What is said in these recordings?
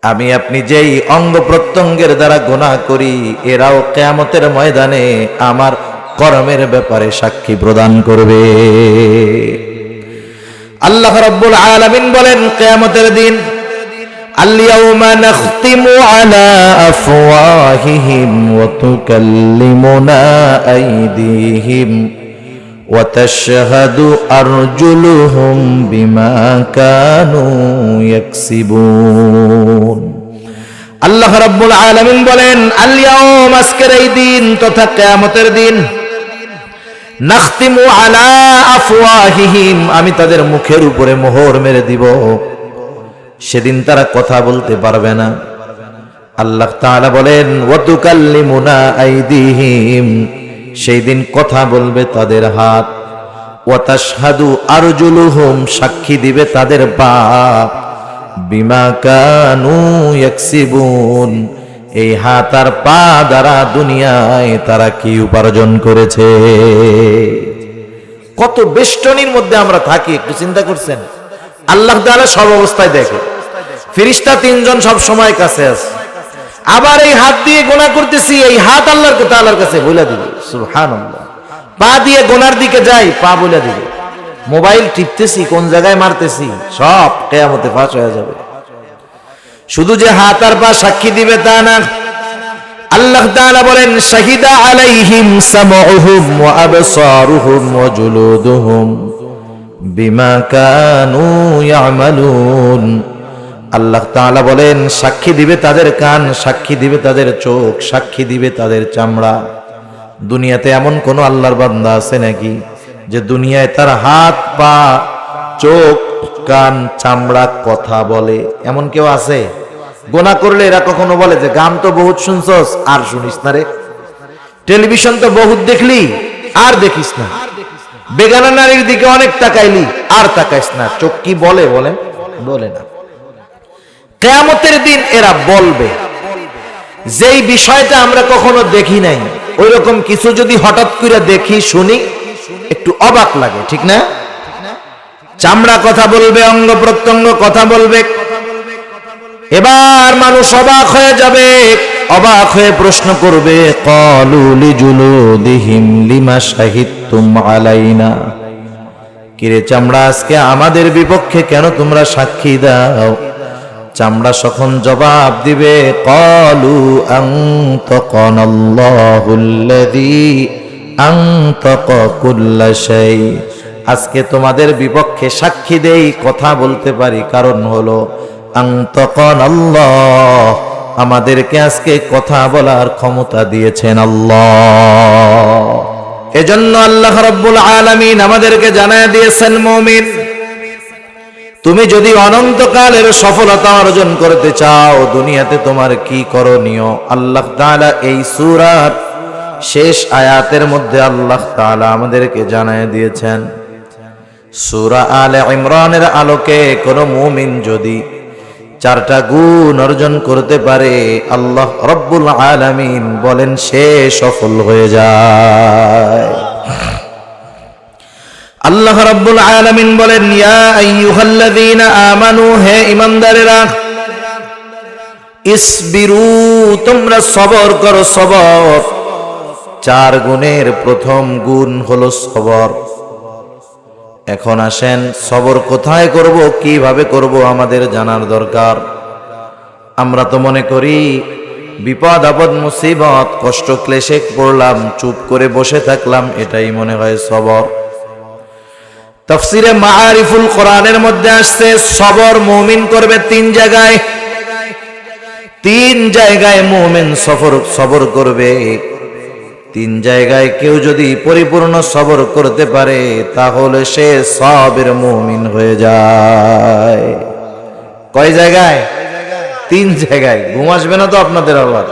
আমি আপনি যেই অঙ্গ প্রত্যঙ্গের দ্বারা গুনাহ করি, এরাও কিয়ামতের ময়দানে আমার কর্মের ব্যাপারে সাক্ষী প্রদান করবে। আল্লাহ রাব্বুল আলামিন বলেন কিয়ামতের দিন, আল-ইয়াওমা নাখতিমু আলা আফওয়াহিহিম ওয়া তুকাল্লিমুনা আইদিহিম ওয়া তাশহাদু আরজুলুহুম বিমা কানু ইয়াকসিবুন। আল্লাহ রাব্বুল আলামিন বলেন, আল-ইয়াওম, আজকের এই দিন তথা কিয়ামতের দিন, নাখতিমু আলা আফওয়াহিহিম, আমি তাদের মুখের উপরে মোহর মেরে দিব। সেদিন তারা কথা বলতে পারবে না। আল্লাহ তাআলা বলেন, ওয়া তুকাল্লিমুনা আইদিহিম, সেই দিন কথা বলবে তাদের হাত, ওয়া তাশহাদু আরজুলুহুম, সাক্ষী দিবে তাদের পা, বিমা কানু ইয়াকসিবুন, এই হাত আর পা দ্বারা দুনিয়ায় তারা কি উপার্জন করেছে। কত বেষ্টনীর মধ্যে আমরা থাকি, একটু চিন্তা করছেন? আল্লাহ তাআলা সব অবস্থায় দেখে। ফেরেশতা তিনজন সব সময় কাছে আছে। আবার এই হাত দিয়ে গুনাহ করতেছি, এই হাত আল্লাহর তাআলার কাছে বলে দিবে, সুবহানাল্লাহ। পা দিয়ে গুনার দিকে যাই, পা বলে দিবে। মোবাইল টিপতেছি, কোন জায়গায় মারতেছি, সব কিয়ামতে ফাঁস হয়ে যাবে। শুধু যে হাত আর পা সাক্ষী দিবে তা না, আল্লাহ তাআলা বলেন, শাহিদা আলাইহিম সামউহুম ওয়া আবসারুহুম ওয়া জুলুদুহুম বিমা কানু ইয়ামালুন। আল্লাহ তাআলা বলেন, সাক্ষী দিবে তাদের কান, সাক্ষী দিবে তাদের চোখ, সাক্ষী দিবে তাদের চামড়া। দুনিয়াতে এমন কোন আল্লাহর বান্দা আছে নাকি যে দুনিয়ায় তার হাত, পা, চোখ, কান, চামড়া কথা বলে? এমন কেউ আছে? গুনাহ করলে এরা কখনো বলে যে গান তো বহুত শুনছস, আর শুনিস না রে, টেলিভিশন তো বহুত দেখলি, আর দেখিস না, বেগানা নারীর দিকে অনেক তাকাইলি, আর তাকাইস না। চোখ কি বলে? বলেন, বলে না। কিয়ামতের দিন এরা বলবে। যেই বিষয়টা আমরা কখনো দেখি নাই, ওই রকম কিছু যদি হঠাৎ করে দেখি, শুনি, একটু অবাক লাগে, ঠিক না? চামড়া কথা বলবে, অঙ্গ প্রত্যঙ্গ কথা বলবে। এবার মানুষ অবাক হয়ে যাবে, অবাক হয়ে প্রশ্ন করবে, ক্বালু লিজুলুদিহিম লিমা শাহিদতুম আলাইনা, কিরে চামড়া, আজকে আমাদের বিপক্ষে কেন তোমরা সাক্ষী দাও? চামড়া তখন জবাব দিবে, ক্বালু আনতাকানাল্লাহুল্লাযী আনতাকা কুল্লা শাই, আজকে তোমাদের বিপক্ষে সাক্ষী দেই, কথা বলতে পারি, কারণ হলো আনতাকানাল্লাহ, আমাদেরকে আজকে কথা বলার ক্ষমতা দিয়েছেন আল্লাহ। এজন্য আল্লাহ রাব্বুল আলামিন আমাদেরকে জানায় দিয়েছেন, মুমিন, তুমি যদি অনন্তকালের সফলতা অর্জন করতে চাও, দুনিয়াতে তোমার কি করণীয়, আল্লাহ তাআলা এই সূরার শেষ আয়াতের মধ্যে আল্লাহ তাআলা আমাদেরকে জানায় দিয়েছেন। সূরা আলে ইমরানের আলোকে কোন মুমিন যদি 4টা গুণ অর্জন করতে পারে, আল্লাহ রাব্বুল আলামিন বলেন সে সফল হয়ে যায়। আল্লাহ রাব্বুল আলামিন বলেন, ইয়া আইয়ুহাল্লাযীনা আমানু, হে ঈমানদারেরা, ইসবিরু, তোমরা সবর করো, সবর। 4 গুণের প্রথম গুণ হলো সবর। এখন আসেন, সবর কোথায় করব, কিভাবে করব, আমাদের জানার দরকার। আমরা তো মনে করি বিপদ আপদ মুসিবত কষ্ট ক্লেশে পড়লাম, চুপ করে বসে থাকলাম, এটাই মনে হয় সবর। তাফসিরে মাআরিফুল কোরআনের মধ্যে আসছে, সবর মুমিন করবে 3 জায়গায়। 3 জায়গায় মুমিন সবর করবে। 3 জায়গায় কেউ যদি পরিপূর্ণ সবর করতে পারে, তাহলে সে সাবির মুমিন হয়ে যায়। কয় জায়গায়? 3 জায়গায়। ঘুম আসবে না তো আপনাদের? আবার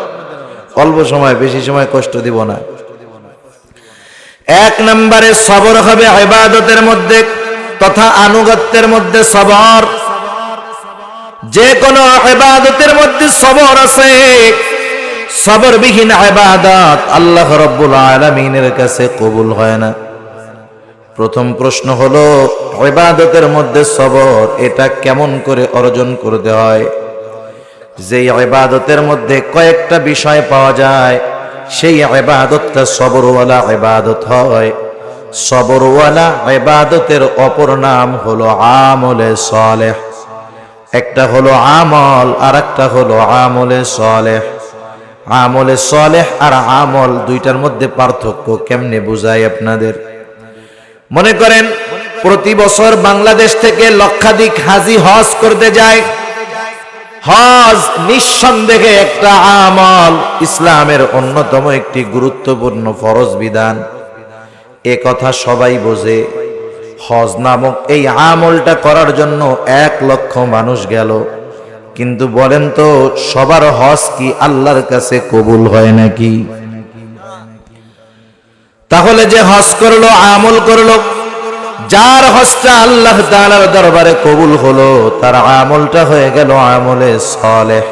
অল্প সময়, বেশি সময় কষ্ট দিব না। 1 নম্বরে সবর হবে ইবাদতের মধ্যে তথা আনুগত্যের মধ্যে সবর। যে কোনো ইবাদতের মধ্যে সবর আছে। সবরবিহীন ইবাদত আল্লাহ রাব্বুল আলামিনের কাছে কবুল হয় না। প্রথম প্রশ্ন হলো, ইবাদতের মধ্যে সবর এটা কেমন করে অর্জন করতে হয়? যে ইবাদতের মধ্যে কয়েকটা বিষয় পাওয়া যায়, সেই ইবাদতটা সবরওয়ালা ইবাদত হয়। সবরওয়ালা ইবাদতের অপর নাম হলো আমলে সালেহ। একটা হলো আমল আর একটা হলো আমলে সালেহ। আমলে সালেহ আর আমল দুইটার মধ্যে পার্থক্য কেমনে বুঝাই আপনাদের? মনে করেন প্রতি বছর বাংলাদেশ থেকে লক্ষাধিক হাজি হজ করতে যায়। হজ নিঃসন্দেহে একটা আমল, ইসলামের অন্যতম একটি গুরুত্বপূর্ণ ফরজ বিধান। এ কথা সবাই বোঝে। হজ নামক এই আমলটা করার জন্য 1 লক্ষ মানুষ গেল, কিন্তু বলেন তো সবার হজ কি আল্লাহর কাছে কবুল হয় নাকি? তাহলে যে হজ করলো, আমল করলো, যার হজটা আল্লাহ তাআলার দরবারে কবুল হলো, তার আমলটা হয়ে গেল আমলে সালেহ।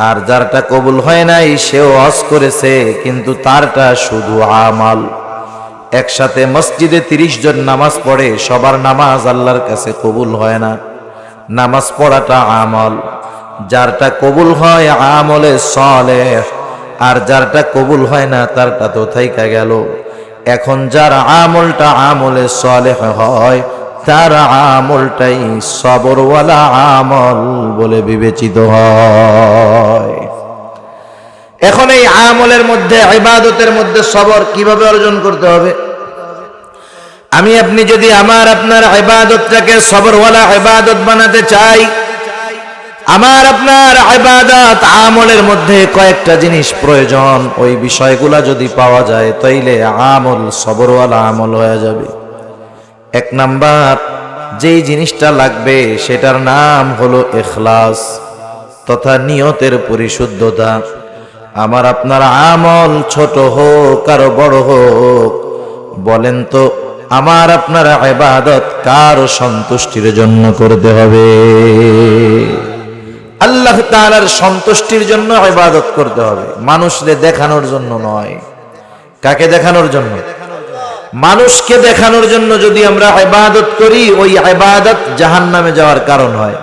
আর যারটা কবুল হয় নাই, সেও হজ করেছে কিন্তু তারটা শুধু আমল। একসাথে মসজিদে 30 জন নামাজ পড়ে, সবার নামাজ আল্লাহর কাছে কবুল হয় না। নামাজ পড়াটা আমল, যারটা কবুল হয় আমলে সালেহ, আর যারটা কবুল হয় না তারটা তো থাইকা গেল। এখন যার আমলটা আমলে সালেহ হয়, তার আমলটাই সবরওয়ালা আমল বলে বিবেচিত হয়। এখন এই আমলের মধ্যে, ইবাদতের মধ্যে সবর কিভাবে অর্জন করতে হবে? আমি আপনি যদি আমার আপনার ইবাদতটাকে সবরওয়ালা ইবাদত বানাতে চাই, আমার আপনার ইবাদত আমলের মধ্যে কয়েকটা জিনিস প্রয়োজন। ওই বিষয়গুলা যদি পাওয়া যায়, তাইলে আমল সবরওয়ালা আমল হয়ে যাবে। 1 নাম্বার যেই জিনিসটা লাগবে সেটার নাম হলো ইখলাস তথা নিয়তের পরিশুদ্ধতা। আমার আপনার আমল ছোট হোক আর বড় হোক, বলেন তো আমার আপনার ইবাদত কার সন্তুষ্টির জন্য করতে হবে? আল্লাহ তাআলার সন্তুষ্টির জন্য ইবাদত করতে হবে, মানুষকে দেখানোর জন্য নয়। কাকে দেখানোর জন্য? মানুষকে দেখানোর জন্য যদি আমরা ইবাদত করি, ওই ইবাদত জাহান্নামে যাওয়ার কারণ হয়।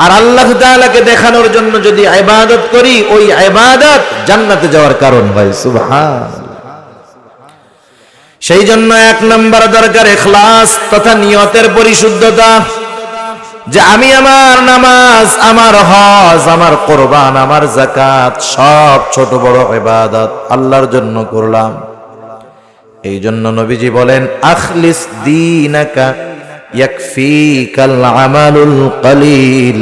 আর আল্লাহ তাআলাকে দেখানোর জন্য যদি ইবাদত করি, ওই ইবাদত জান্নাতে যাওয়ার কারণ হয়। সুবহানাল্লাহ। সেই জন্য 1 নাম্বার দরকার ইখলাস তথা নিয়তের পরিশুদ্ধতা। যে আমি আমার নামাজ, আমার হজ, আমার কুরবান, আমার যাকাত সব ছোট বড় ইবাদত আল্লাহর জন্য করলাম। এই জন্য নবীজি বলেন, আখলিস দীনাকা ইয়াকফিকাল আমালুল কলিল।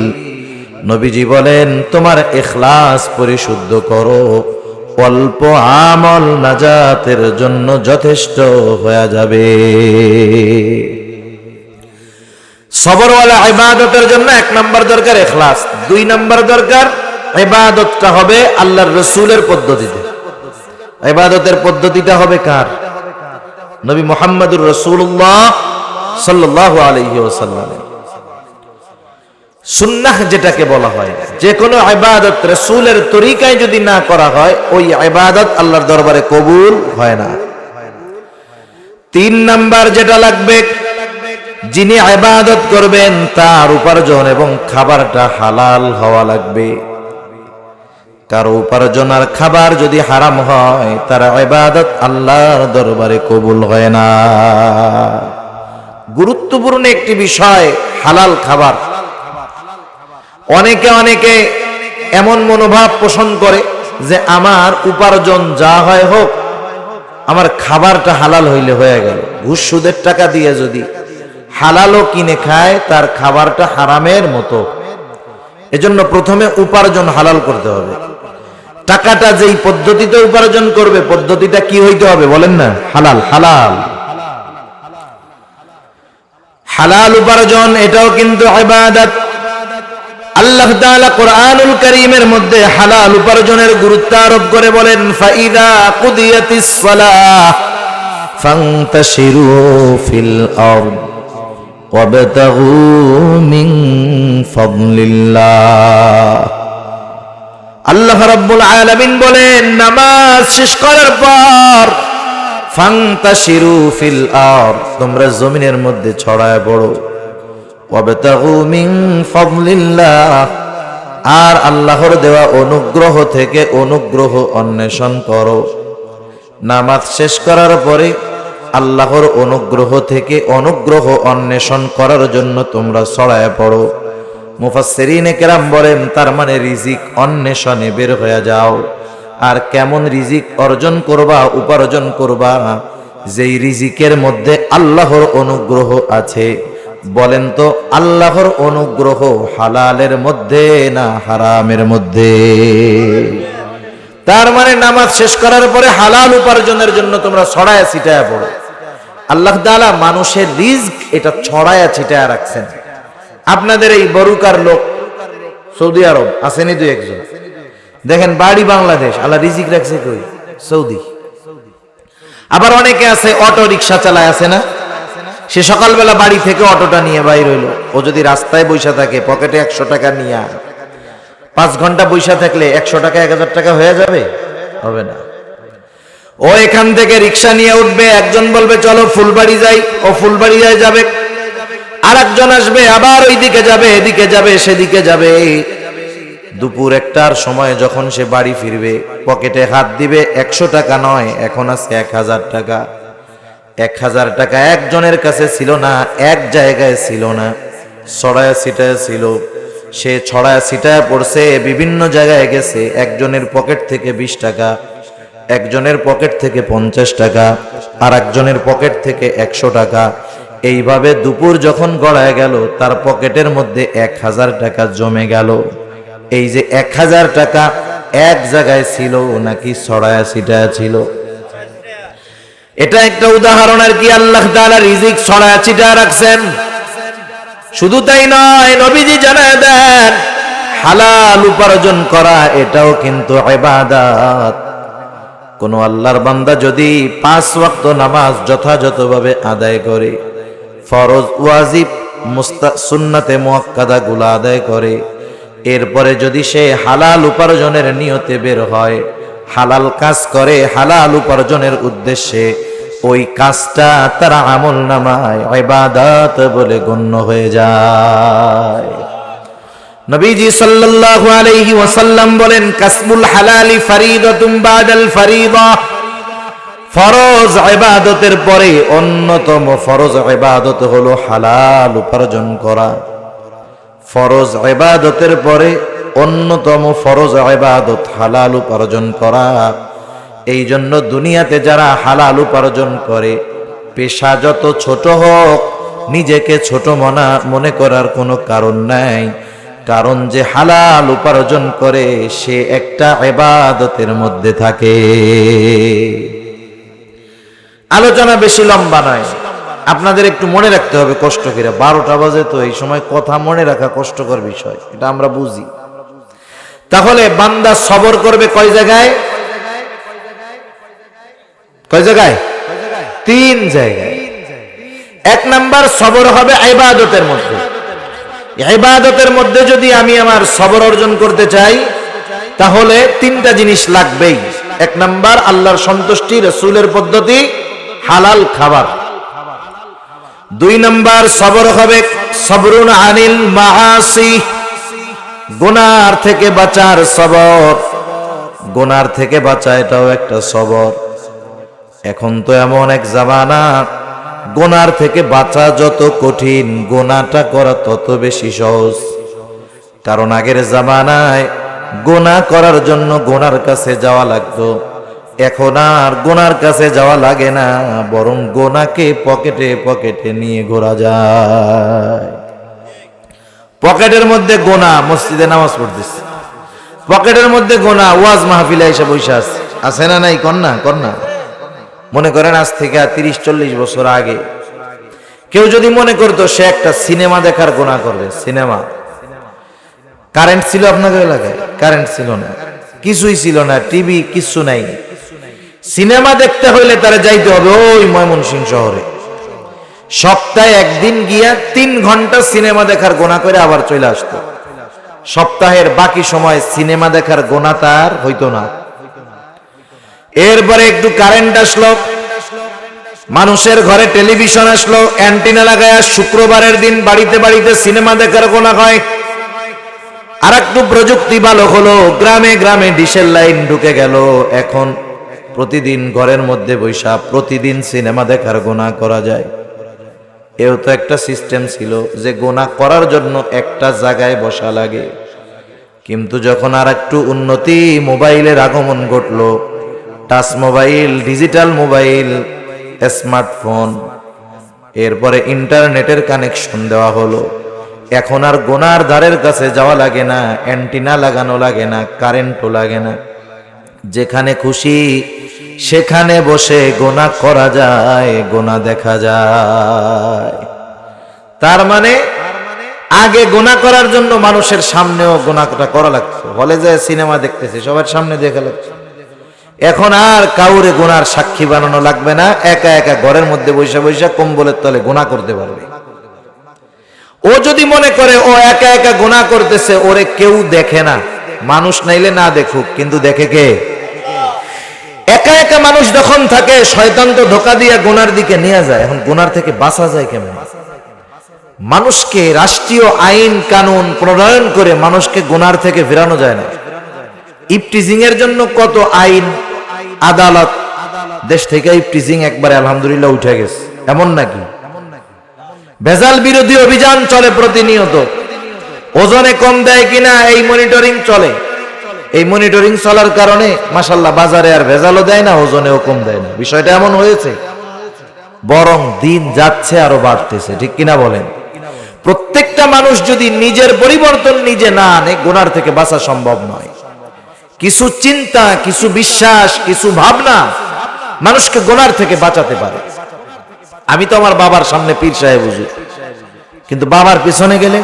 নবীজি বলেন, তোমার ইখলাস পরিশুদ্ধ করো, অল্প আমল নাজাতের জন্য যথেষ্ট হয়ে যাবে। সবরওয়ালা ইবাদতের জন্য 1 নাম্বার দরকার ইখলাস। 2 নাম্বার দরকার ইবাদতটা হবে আল্লাহর রাসূলের পদ্ধতিতে। ইবাদতের পদ্ধতিটা হবে কার? নবী মুহাম্মদুর রাসূলুল্লাহ সাল্লাল্লাহু আলাইহি ওয়াসাল্লাম। সুন্নাহ যেটাকে বলা হয়, যে কোনো ইবাদত রাসূলের তরিকায় যদি না করা হয়, ওই ইবাদত আল্লাহর দরবারে কবুল হয় না। 3 নাম্বার যেটা লাগবে, যিনি ইবাদত করবেন তার উপার্জন এবং খাবারটা হালাল হওয়া লাগবে। কারো উপার্জন আর খাবার যদি হারাম হয়, তার ইবাদত আল্লাহর দরবারে কবুল হয় না। গুরুত্বপূর্ণ একটি বিষয় হালাল খাবার। অনেকে এমন মনোভাব পোষণ করে যে আমার উপার্জন যা হয় হোক, আমার খাবারটা হালাল হইলে হয়ে গেল। ঘুষ সুদের টাকা দিয়ে যদি হালালও কিনে খায়, তার খাবারটা হারামের মতো। এজন্য প্রথমে উপার্জন হালাল করতে হবে। টাকাটা যেই পদ্ধতিতে উপার্জন করবে, পদ্ধতিটা কি হইতে হবে বলেন না? হালাল। হালাল হালাল উপার্জন, এটাও কিন্তু ইবাদত। আল্লাহ তাআলা কোরআনুল কারীমের মধ্যে হালাল উপার্জনের গুরুত্ব আরোপ করে বলেন, ফাইদা কুদিয়াতিস সালাহ ফান্তাশিরু ফিল আরদ ওয়াবতাগু মিন ফাদলিল্লাহ। আল্লাহ রাব্বুল আলামিন বলেন, নামাজ শেষ করার পর ফান্তাশিরু ফিল আরদ, তোমরা জমিনের মধ্যে ছড়ায় পড়ো। ওয়াবতাগু মিন ফাদলিল্লাহ, আর আল্লাহর দেওয়া অনুগ্রহ থেকে অনুগ্রহ অন্বেষণ করো। নামাজ শেষ করার পরে আল্লাহর অনুগ্রহ থেকে অনুগ্রহ অন্বেষণ করার জন্য তোমরা ছড়ায় পড়ো। মুফাসসিরিনে কেরাম বলেন, তার মানে রিজিক অন্বেষণে বের হয়ে যাও। আর কেমন রিজিক অর্জন করবা, উপার্জন করবা, যেই রিজিকের মধ্যে আল্লাহর অনুগ্রহ আছে। বলেন তো, আল্লাহর অনুগ্রহ হালালের মধ্যে না হারামের মধ্যে? তার মানে নামাজ শেষ করার পরে হালাল উপার্জনের জন্য তোমরা ছড়ায়া ছিটায়া পড়ো। আল্লাহ তাআলা মানুষের রিজক এটা ছড়ায়া ছিটায়া রাখছেন। আপনাদের এই বরুকার লোক সৌদি আরব আসেনি দুই একজন, দেখেন বাড়ি বাংলাদেশ, আল্লাহ রিজিক রাখছে কই? সৌদি। আবার অনেকে আছে অটো রিক্সা চালায়, আছে না? সে সকালবেলা বাড়ি থেকে অটোটা নিয়ে বাইর হইলো। ও যদি রাস্তায় বৈশা থাকে, পকেটে 100 টাকা নিয়ে 5 ঘন্টা বৈশা থাকলে 100 টাকা 1000 টাকা হয়ে যাবে? হবে না। ও এখান থেকে রিক্সা নিয়ে উঠবে, একজন বলবে চলো ফুলবাড়ি যাই, ও ফুলবাড়ি যাবে। আর একজন আসবে, আবার ওইদিকে যাবে, এদিকে যাবে, সেদিকে যাবে। দুপুর 1টার সময় যখন সে বাড়ি ফিরবে, পকেটে হাত দিবে, 100 টাকা নয়, এখন আছে 1000 টাকা। 1000 টাকা একজনের কাছে ছিল না, এক জায়গায় ছিল না, ছড়ায়া ছিটায়া ছিল। সে ছড়ায়া ছিটায়া পড়ছে, বিভিন্ন জায়গায় গেছে। একজনের পকেট থেকে 20 টাকা, একজনের পকেট থেকে 50 টাকা, আর একজনের পকেট থেকে 100 টাকা। এইভাবে দুপুর যখন গড়ায় গেল, তার পকেটের মধ্যে 1000 টাকা জমে গেল। এই যে 1000 টাকা এক জায়গায় ছিল নাকি ছড়ায়া ছিটায়া ছিল? এটা একটা উদাহরণ আর কি। আল্লাহ তাআলা রিজিক ছড়ায়া ছিটায়া রাখছেন। শুধু তাই নয়, নবীজি জানায় দেন, হালাল উপার্জন করা এটাও কিন্তু ইবাদত। কোন আল্লাহর বান্দা যদি 5 ওয়াক্ত নামাজ যথাযথভাবে আদায় করে, ফরজ, ওয়াজিব, সুন্নাতে মুআক্কাদা গুলা আদায় করে, এরপরে যদি সে হালাল উপার্জনের নিয়তে বের হয়, হালাল কাজ করে হালাল উপার্জনের উদ্দেশ্যে, ওই কাজটা তার আমল নামায় ইবাদত বলে গণ্য হয়ে যায়। নবীজি সাল্লাল্লাহু আলাইহি ওয়াসাল্লাম বলেন, কাসবুল হালালি ফরিদাতুম বাদাল ফরিদা। ফরজ ইবাদতের পরে অন্যতম ফরজ ইবাদত হলো হালাল উপার্জন করা। ফরজ ইবাদতের পরে অন্যতম ফরজ ইবাদত হালাল উপার্জন করা। এই জন্য দুনিয়াতে যারা হালাল উপার্জন করে, পেশা যত ছোট হোক, নিজেকে ছোট মনে করার কোনো কারণ নাই। কারণ যে হালাল উপার্জন করে সে একটা ইবাদতের মধ্যে থাকে। আলোচনা বেশি লম্বা নয়, আপনাদের একটু মনে রাখতে হবে কষ্ট করে। 12টা বাজে, তো এই সময় কথা মনে রাখা কষ্টকর বিষয়, এটা আমরা বুঝি। তাহলে বান্দা সবর করবে কয় জায়গায়? কয় জায়গায়? 3 জায়গায়। 1 নাম্বার সবর হবে ইবাদতের মধ্যে। ইবাদতের মধ্যে যদি আমি আমার সবর অর্জন করতে চাই, তাহলে 3টা জিনিস লাগবেই। 1 নাম্বার আল্লাহর সন্তুষ্টি, রাসূলের পদ্ধতি, হালাল খাবার। 2 নাম্বার সবর হবে সবরুন আনিল মাআসি, গুনার থেকে বাঁচার সবর। গুনার থেকে বাঁচা এটাও একটা সবর। এখন তো এমন এক জামানা, গুনার থেকে বাঁচা যত কঠিন, গুনাহটা করা তত বেশি সহজ। কারণ আগের জামানায় গুনাহ করার জন্য গুনার কাছে যাওয়া লাগতো, এখন আর গুনার কাছে যাওয়া লাগে না, বরং গুনাহকে পকেটে পকেটে নিয়ে ঘোরা যায়। পকেটের মধ্যে গুনাহ, মসজিদে নামাজ পড়তেছে, পকেটের মধ্যে গুনাহ, ওয়াজ মাহফিলে এসে বসে আছে না নাই? কন্যা মনে করেন আজ থেকে 30-40 বছর আগে কেউ যদি মনে করতো সে একটা সিনেমা দেখার গুনাহ করবে, সিনেমা, কারেন্ট ছিল আপনাদের এলাকায়? কারেন্ট ছিল না, কিছুই ছিল না, টিভি কিছু নাই। সিনেমা দেখতে হইলে তারা যাইতে হবে ওই ময়মনসিংহ শহরে। সপ্তাহে 1 দিন গিয়া 3 ঘন্টা সিনেমা দেখার গুনাহ করে আবার চলে আসতো। সপ্তাহের বাকি সময় সিনেমা দেখার গুনাহ তার হইতো না। এরপরে একটু কারেন্ট আসলো, মানুষের ঘরে টেলিভিশন আসলো, অ্যান্টিনা লাগায়া শুক্রবারের দিন বাড়িতে বাড়িতে সিনেমা দেখার গুনাহ হয়। আর একটু প্রযুক্তি ভালো হলো, গ্রামে গ্রামে ডিশের লাইন ঢুকে গেল। এখন প্রতিদিন ঘরের মধ্যে বৈশা প্রতিদিন সিনেমা দেখার গুনাহ করা যায়। এও তো একটা সিস্টেম ছিল যে গুনাহ করার জন্য একটা জায়গায় বসা লাগে। কিন্তু যখন আর একটু উন্নতি, মোবাইলের আগমন ঘটলো, touch mobile, digital mobile, smartphone, এরপরে ইন্টারনেটের কানেকশন দেওয়া হলো, এখন আর গুনার ধারের কাছে যাওয়া লাগে না, অ্যান্টিনা লাগানো লাগে না, কারেন্টও লাগে না, যেখানে খুশি সেখানে বসে গুনাহ করা যায়, গুনাহ দেখা যায়। তার মানে আগে গুনাহ করার জন্য মানুষের সামনেও গুনাহটা করা লাগতো, হলে যায় সিনেমা দেখতেছে সবার সামনে দেখা লাগছে। এখন আর কাউরে গুনার সাক্ষী বানানো লাগবে না, একা একা ঘরের মধ্যে বৈশা বৈশা কম্বলের তলে গুনাহ করতে পারবে। ও যদি মনে করে ও একা একা গুনাহ করতেছে, ওরে কেউ দেখে না, মানুষ নাইলে না দেখুক, কিন্তু দেখে কে? একা একা মানুষ যখন থাকে, শয়তান তো ধোঁকা দিয়ে গুনার দিকে নিয়ে যায়। এখন গুনার থেকে বাঁচা যায় কেমন? মানুষকে রাষ্ট্রীয় আইন কানুন প্রণয়ন করে মানুষকে গুনার থেকে ফেরানো যায় না। ইফটিজিং এর জন্য কত আইন, আদালত, দেশ থেকে ইফটিজিং একবারে আলহামদুলিল্লাহ উঠে গেছে, এমন নাকি? ভেজাল বিরোধী অভিযান চলে প্রতিনিয়ত, ওজনে কম দেয় কিনা এই মনিটরিং চলে। এই মনিটরিং চলার কারণে মাশাআল্লাহ বাজারে আর ভেজালও দেয় না, ওজনেও কম দেয় না। বিষয়টা এমন হয়েছে, বরং দিন যাচ্ছে আরো বাড়তেছে, ঠিক কিনা বলেন? প্রত্যেকটা মানুষ যদি নিজের পরিবর্তন নিজে না আনে, গুনার থেকে বাঁচা সম্ভব নয়। কিছু চিন্তা, কিছু বিশ্বাস, কিছু ভাবনা মানুষকে গুনার থেকে বাঁচাতে পারে। আমি তো আমার বাবার সামনে পীর সাহেব হুজুর, কিন্তু বাবার পিছনে গেলে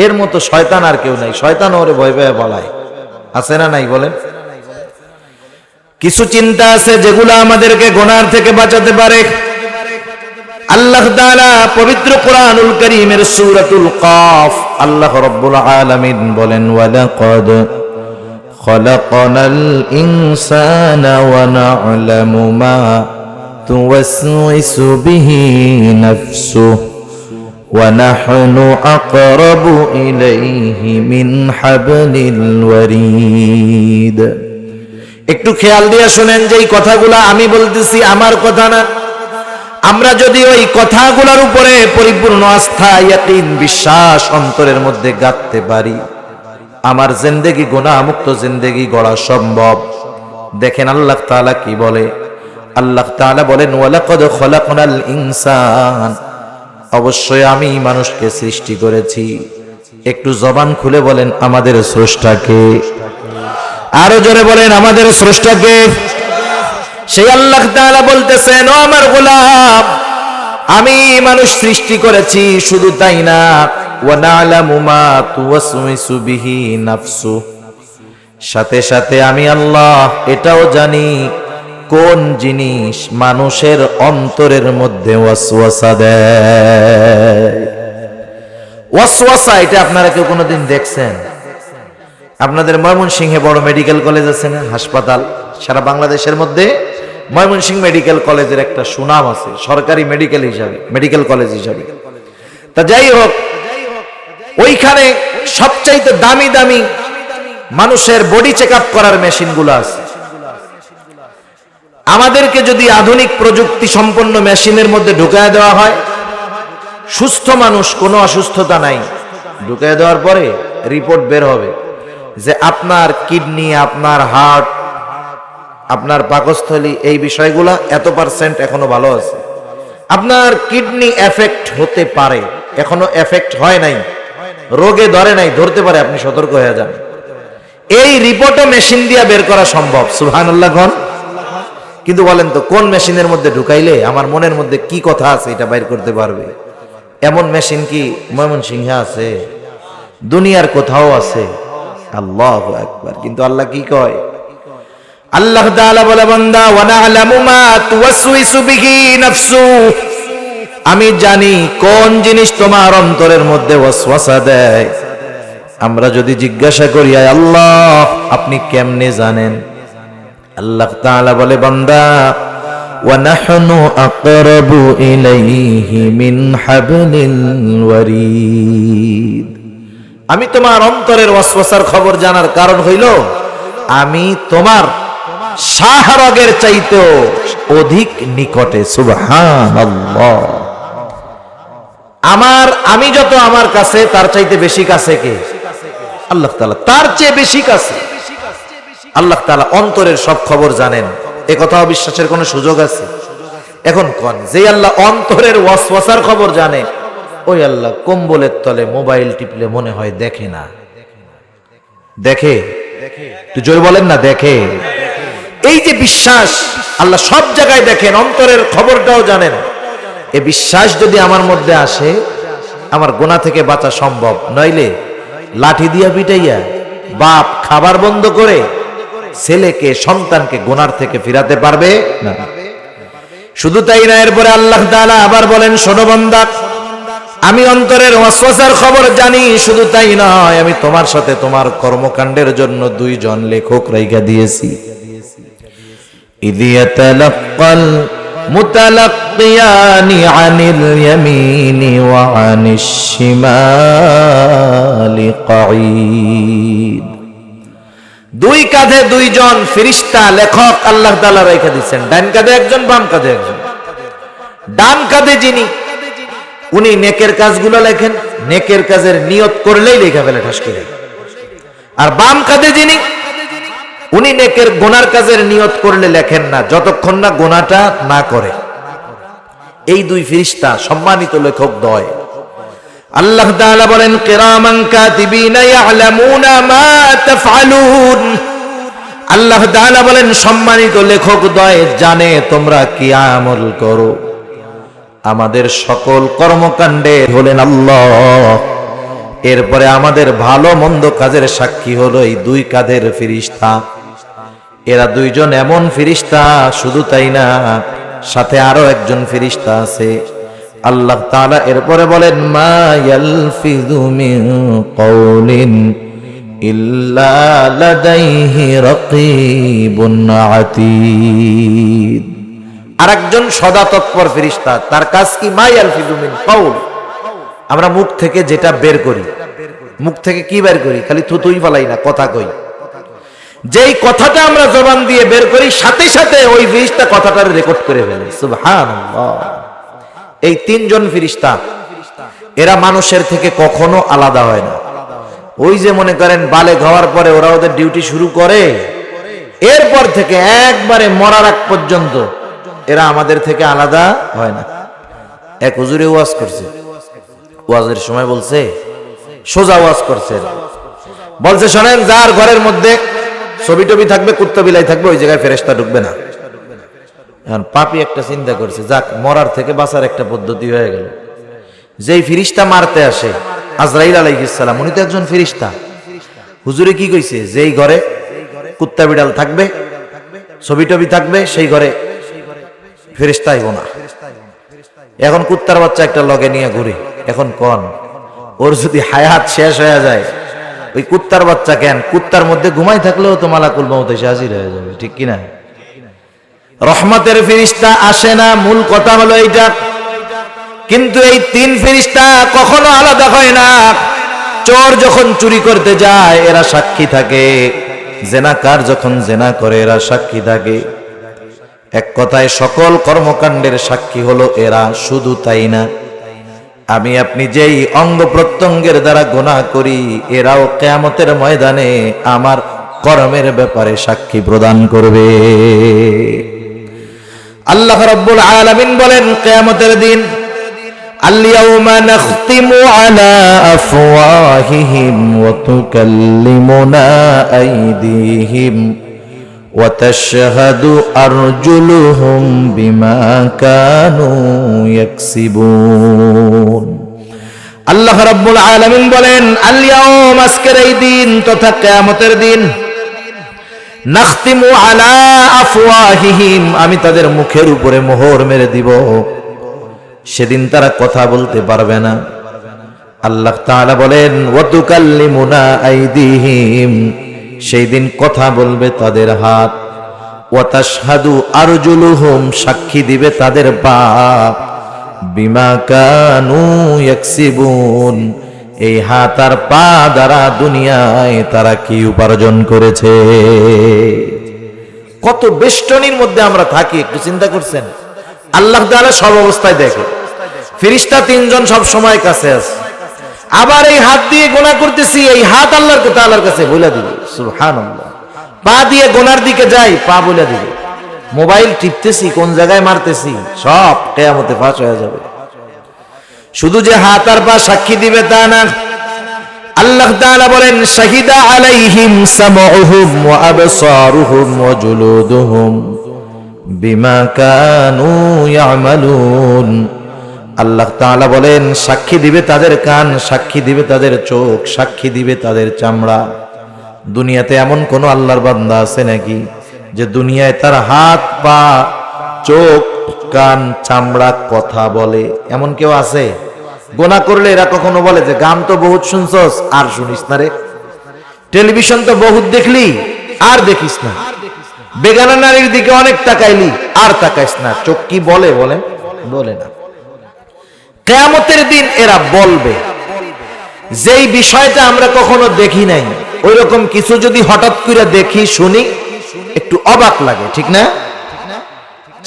এর মতো শয়তান আর কেউ নাই। শয়তান ওরে ভয় ভয়ে বলায়, আছে না নাই বলেন? কিছু চিন্তা আছে যেগুলো আমাদেরকে গুনার থেকে বাঁচাতে পারে। আল্লাহ তাআলা পবিত্র কোরআনুল কারীমের সূরাতুল কাফ, আল্লাহ রাব্বুল আলামিন বলেন, ওয়ালাকাদ খলাকনাল ইনসানা ওয়া না'লামু মা তুওয়াসওয়িসু বিহি নাফসুহু ওয়া নাহনু আকরাবু ইলাইহি মিন হাবলিল ওয়ারিদ। একটু খেয়াল দিয়ে শুনেন যে এই কথাগুলো আমি বলতেছি আমার কথা না। আমরা যদি ওই কথাগুলোর উপরে পরিপূর্ণ আস্থা, ইয়াকিন, বিশ্বাস অন্তরের মধ্যে গাঁথতে পারি, আমার জিন্দেগি গুনাহ মুক্ত জিন্দেগি গড়া সম্ভব। দেখেন আল্লাহ তাআলা কি বলে। আল্লাহ তাআলা বলেন, ওয়ালাকাদ খলাকনাল ইনসান, অবশ্যই আমি মানুষকে সৃষ্টি করেছি। একটু জবান খুলে বলেন আমাদের স্রষ্টাকে। আরো জোরে বলেন আমাদের স্রষ্টাকে। সেই আল্লাহ তাআলা বলতেছেন, ও আমার গোলাম, আমি মানুষ সৃষ্টি করেছি, শুধু তাই না, ওয়া না'লামু মা তুওয়াসওয়িসু বিহি নাফসু, সাথে সাথে আমি আল্লাহ এটাও জানি কোন জিনিস মানুষের অন্তরের মধ্যে ওয়াসওয়াসা দেয়। ওয়াসওয়াসা, এটা আপনারা কেউ কোনোদিন দেখছেন? আপনাদের ময়মনসিংহে বড় মেডিকেল কলেজ আছে না, হাসপাতাল, সারা বাংলাদেশের মধ্যে ময়মনসিংহ মেডিকেল কলেজের একটা সুনাম আছে সরকারি মেডিকেল হিসাবে, মেডিকেল কলেজ হিসাবে। তা যাই হোক, ওইখানে সবচাইতে দামি দামি মানুষের বডি চেক আপ করার মেশিনগুলো আছে। আমাদেরকে যদি আধুনিক প্রযুক্তি সম্পন্ন মেশিনের মধ্যে ঢুকায় দেওয়া হয়, সুস্থ মানুষ, কোনো অসুস্থতা নাই, ঢুকায় দেওয়ার পরে রিপোর্ট বের হবে যে আপনার কিডনি, আপনার হার্ট, আপনার পাকস্থলী, এই বিষয়গুলা এত পার্সেন্ট এখনো ভালো আছে। আপনার কিডনি এফেক্ট হতে পারে, এখনো এফেক্ট হয় নাই, রোগে ধরে নাই, ধরতে পারে, আপনি সতর্ক হয়ে যান। এই রিপোর্টও মেশিন দিয়ে বের করা সম্ভব। সুবহানাল্লাহ। কিন্তু বলেন তো, কোন মেশিনের মধ্যে ঢুকাইলে আমার মনের মধ্যে কি কথা আছে এটা বাইর করতে পারবে? এমন মেশিন কি ময়মনসিংহে আছে? দুনিয়ার কোথাও আছে? আল্লাহু আকবার। কিন্তু আল্লাহ কি কয়? আল্লাহ তাআলা বলে, বান্দা, ওয়া না'লামু মা তুওয়াসওয়িসু বিহি নাফসু, আমি জানি কোন জিনিস তোমার অন্তরের মধ্যে ওয়াসওয়াসা দেয়। আমরা যদি জিজ্ঞাসা করি, আয় আল্লাহ আপনি কেমনে জানেন? আল্লাহ তাআলা বলে, বান্দা, ওয়া নাহনু আকরাবু ইলাইহি মিন হাবলিল ওয়ারিদ, আমি তোমার অন্তরের ওয়াসওয়াসার খবর জানার কারণ হইল আমি তোমার শাহরগের চাইতেও অধিক নিকটে। সুবহানাল্লাহ। আমি যত আমার কাছে তার চাইতে বেশি কাছে কে? আল্লাহ তাআলা। তার চেয়ে বেশি কাছে আল্লাহ তাআলা অন্তরের সব খবর জানেন। এ কথা অবিশ্বাসের কোনো সুযোগ আছে? এখন কোন যে আল্লাহ অন্তরের ওয়াসওয়াসার খবর জানে, ওই আল্লাহ কম্বলের তলে মোবাইল টিপলে মনে হয় দেখে না? দেখে? একটু জোরে বলেন না, দেখে? এই যে বিশ্বাস আল্লাহ সব জায়গায় দেখেন, অন্তরের খবরটাও জানেন, এ বিশ্বাস যদি আমার মধ্যে আসে, আমার গুনাহ থেকে বাঁচা সম্ভব। নইলে লাঠি দিয়া পিটাইয়া বাপ খাবার বন্ধ করে ছেলেকে সন্তানকে গুনার থেকে ফিরাতে পারবে না। শুধু তাই না, এরপরে আল্লাহ তাআলা আবার বলেন, শোনো বান্দা, আমি অন্তরের ওয়াসওয়াসার খবর জানি। শুধু তাই নয়, আমি তোমার সাথে তোমার কর্মকাণ্ডের জন্য দুইজন লেখক রাইখা দিয়েছি। ইয ইয়াতালাক্কাল মুতালাক্কিয়ানি আনিল ইয়ামিনি ওয়া আনিশ শিমালি কাঈদ। দুই কাঁধে দুইজন ফেরেশতা লেখক আল্লাহ তাআলা রাইখা দিয়েছেন। ডান কাঁধে একজন, বাম কাঁধে একজন। ডান কাঁধে যিনি, উনি নেকের কাজগুলো লেখেন, নেকের কাজের নিয়ত করলেই লেখা ফেলে ঠাস করে। আর বাম কাঁধে যিনি, উনি নেকের গুনার কাজের নিয়ত করলে লেখেন না, যতক্ষণ না গুনাহটা না করে। এই দুই ফেরেশতা সম্মানিত লেখক দ্বয়। আল্লাহ তাআলা বলেন, কিরামান কাতিবিনা ইয়ালামুনা মা তাফআলুন। আল্লাহ তাআলা বলেন, সম্মানিত লেখক দ্বয় জানে তোমরা কি আমল করো। আমাদের সকল কর্মকাণ্ডে হলেন আল্লাহ। এরপরে আমাদের ভালো মন্দ কাজের সাক্ষী হলো এই দুই কাঁধের ফেরেশতা। এরা দুইজন এমন ফেরেশতা, শুধু তাই না, সাথে আরো একজন ফেরেশতা আছে। আল্লাহ তাআলা এরপরে বলেন, মা ইয়ালফিযু মিন কাওলিন ইল্লা লাদাইহি রাকীবুন আতীদ। আরেকজন সদা তৎপর ফেরেশতা, তার কাজ কি? মা ইয়ালফিযু মিন কাওল। আমরা মুখ থেকে যেটা বের করি, মুখ থেকে কি বের করি? খালি থুতুই ফালাই না, কথা কই। যেই কথাটা আমরা জবান দিয়ে বের করি, সাথে সাথে ওই ফেরেশতা কথাটার রেকর্ড করে ফেলে। সুবহানাল্লাহ। এই তিনজন ফেরেশতা, এরা মানুষের থেকে কখনো আলাদা হয় না। ওই যে মনে করেন বালেগ হওয়ার পরে ওরা ওদের ডিউটি শুরু করে, এরপর থেকে একবারে মরার আগ পর্যন্ত এরা আমাদের থেকে আলাদা হয় না। এক হুজুরে ওয়াজ করছে, ওয়াজের সময় বলছে, সোজা ওয়াজ করছে, বলছে শোনেন, যার ঘরের মধ্যে ছবি টবি থাকবে, কুত্তা বিলাই থাকবে, ওই জায়গায় ফেরেশতা ঢুকবে না। এখন পাপী একটা চিন্তা করছে, যাক, মরার থেকে বাঁচার একটা পদ্ধতি হয়ে গেল। যেই ফেরেশতা মারতে আসে, আজরাইল আলাইহিস সালাম, উনি তো একজন ফেরেশতা। হুজুরে কি কইছে? যেই ঘরে কুত্তা বিড়াল থাকবে, ছবি টবি থাকবে, সেই ঘরে ফেরেশতা আইব না। এখন কুত্তার বাচ্চা একটা লগে নিয়ে ঘুরে, এখন কোন ওর যদি হায়াত শেষ হয়ে যায়, ওই কুত্তার বাচ্চা কেন, কুত্তার মধ্যে ঘুমাই থাকলেও তো মালাকুল মউত এসে হাজির হয়ে যাবে, ঠিক কিনা? রহমতের ফেরেশতা আসে না, মূল কথা হলো এইটা। কিন্তু এই তিন ফেরেশতা কখনো আলাদা হয় না। চোর যখন চুরি করতে যায় এরা সাক্ষী থাকে, জেনাকার যখন জেনা করে এরা সাক্ষী থাকে। এক কথায় সকল কর্মকাণ্ডের সাক্ষী হলো এরা। শুধু তাই না, আমি আপনি যেই অঙ্গ প্রত্যঙ্গের দ্বারা গুনাহ করি, এরাও কিয়ামতের ময়দানে আমার কর্মের ব্যাপারে সাক্ষী প্রদান করবে। আল্লাহ রাব্বুল আলামিন বলেন, কিয়ামতের দিন, আল-ইয়াওমা নাখতিমু আলা আফওয়াহিহিম ওয়া তুকাল্লিমুনা আইদিহিম ওয়া তাশহাদু আরজুলুহুম বিমা কানু ইয়াকসিবুন। আল্লাহ রাব্বুল আলামিন বলেন, আল-ইয়াওম, আজকের এই দিন তথা কিয়ামতের দিন, নাখতিমু আলা আফওয়াহিহিম, আমি তাদের মুখের উপরে মোহর মেরে দিব। সেদিন তারা কথা বলতে পারবে না। আল্লাহ তাআলা বলেন, ওয়া তুকাল্লিমুনা আইদিহিম, সেই দিন কথা বলবে তাদের হাত। ওয়া তাশহাদু আরজুলুহুম, সাক্ষী দিবে তাদের পা। বিমা কানু ইয়াকসিবুন, এই হাত আর পা দ্বারা দুনিয়ায় তারা কি উপার্জন করেছে। কত বেষ্টনীর মধ্যে আমরা থাকি, একটু চিন্তা করছেন? আল্লাহ তাআলা সব অবস্থায় দেখে। ফেরেশতা তিনজন সব সময় কাছে আছে। আবার এই হাত দিয়ে গোনা করতেছি, এই হাত আল্লাহর তাআলার কাছে বলে দিবে সুবহানাল্লাহ। পা দিয়ে গোনার দিকে যাই, পা বলে দিবে। মোবাইল টিপতেছি, কোন জায়গায় মারতেছি, সব কিয়ামতে ফাঁস হয়ে যাবে। শুধু যে হাত আর পা সাক্ষী দিবে তা না, আল্লাহ তাআলা বলেন শাহিদা আলাইহিম সামউহুম ওয়া আবসারুহুম ওয়া জুলুদুহুম বিমা কানু ইয়ামালুন। আল্লাহ তাআলা বলেন সাক্ষী দিবে তাদের কান, সাক্ষী দিবে তাদের চোখ, সাক্ষী দিবে তাদের চামড়া। দুনিয়াতে এমন কোন আল্লাহর বান্দা আছে নাকি যে দুনিয়ায় তার হাত পা চোখ কান চামড়া কথা বলে? এমন কেউ আছে? গোনা করলে এরা কখনো বলে যে গান তো বহুত শুনছস, আর শুনিস না রে, টেলিভিশন তো বহুত দেখলি, আর দেখিস না, বেগানা নারীর দিকে অনেক তাকাইলি, আর তাকাইস না। চোখ কি বলে? বলেন, বলে না। কিয়ামতের দিন এরা বলবে। যেই বিষয়টা আমরা কখনো দেখি নাই, ওই রকম কিছু যদি হঠাৎ করে দেখি শুনি, একটু অবাক লাগে, ঠিক না?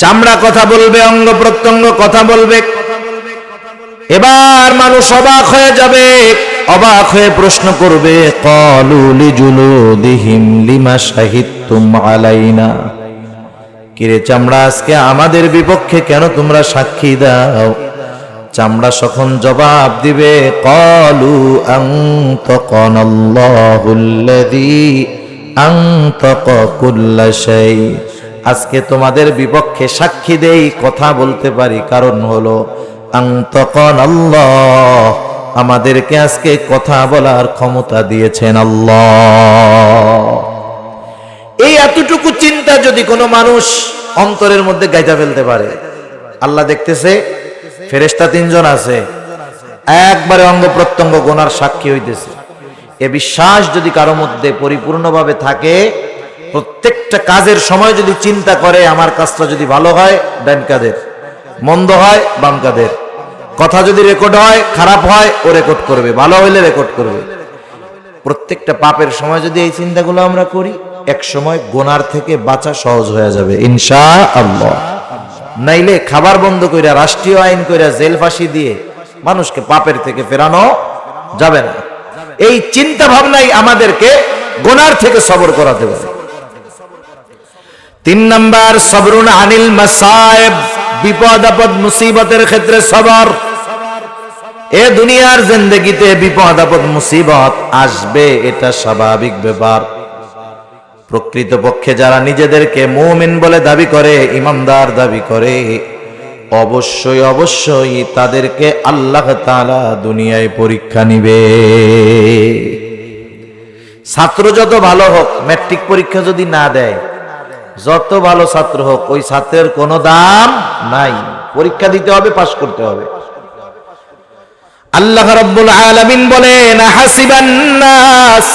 চামড়া কথা বলবে, অঙ্গ প্রত্যঙ্গ কথা বলবে। এবার মানুষ অবাক হয়ে যাবে, অবাক হয়ে প্রশ্ন করবে, ক্বালু লিজুলুদিহিম লিমা শাহিদতুম আলাইনা। কিরে চামড়া, আজকে আমাদের বিপক্ষে কেন তোমরা সাক্ষী দাও? চামড়া যখন জবাব দিবে, ক্বালু আনতাকানাল্লাহুল্লাযী আনতাকা কুল্লা শাই। আজকে তোমাদের বিপক্ষে সাক্ষী দেই, কথা বলতে পারি, কারণ হলো আনতাকানাল্লাহ, আমাদেরকে আজকে কথা বলার ক্ষমতা দিয়েছেন আল্লাহ। এই এতটুকু চিন্তা যদি কোনো মানুষ অন্তরের মধ্যে গাইতে ফেলতে পারে, আল্লাহ দেখতেছে, ফেরেশতা তিনজন আছে, একবারে অঙ্গ প্রত্যঙ্গ গোনার সাক্ষী হইতেছে। এ বিশ্বাস যদি কারো মধ্যে পরিপূর্ণভাবে থাকে, প্রত্যেকটা কাজের সময় যদি চিন্তা করে আমার কাজটা যদি ভালো হয় ডান কাদের, মন্দ হয় বাম কাদের, কথা যদি রেকর্ড হয় খারাপ হয় ও রেকর্ড করবে, ভালো হইলে রেকর্ড করবে। প্রত্যেকটা পাপের সময় যদি এই চিন্তাগুলো আমরা করি, এক সময় গোনার থেকে বাঁচা সহজ হয়ে যাবে ইনশাআল্লাহ। নাইলে খাবার বন্ধ কইরা, রাষ্ট্রীয় আইন কইরা, জেল ফাঁসি দিয়ে মানুষকে পাপের থেকে ফেরানো যাবে না। এই চিন্তা ভাবনাই আমাদেরকে গোনার থেকে সবর করাতে পারে। 3 নাম্বার, সবরুন আনিল মাসায়েব, বিপদ আপদ মুসিবতের ক্ষেত্রে সবর। এ দুনিয়ার জিন্দেগিতে বিপদ আপদ মুসিবত আসবে, এটা স্বাভাবিক ব্যাপার। প্রকৃতপক্ষে যারা নিজেদেরকে মুমিন বলে দাবি করে, ইমানদার দাবি করে, অবশ্যই অবশ্যই তাদেরকে আল্লাহ তাআলা দুনিয়ায় পরীক্ষা নিবে। ছাত্র যত ভালো হোক, ম্যাট্রিক পরীক্ষা যদি না দেয়, যত ভালো ছাত্র হোক, ওই ছাত্রের কোনো দাম নাই। পরীক্ষা দিতে হবে, পাস করতে হবে। আল্লাহ রাব্বুল আলামিন বলেন, হাসিবান নাস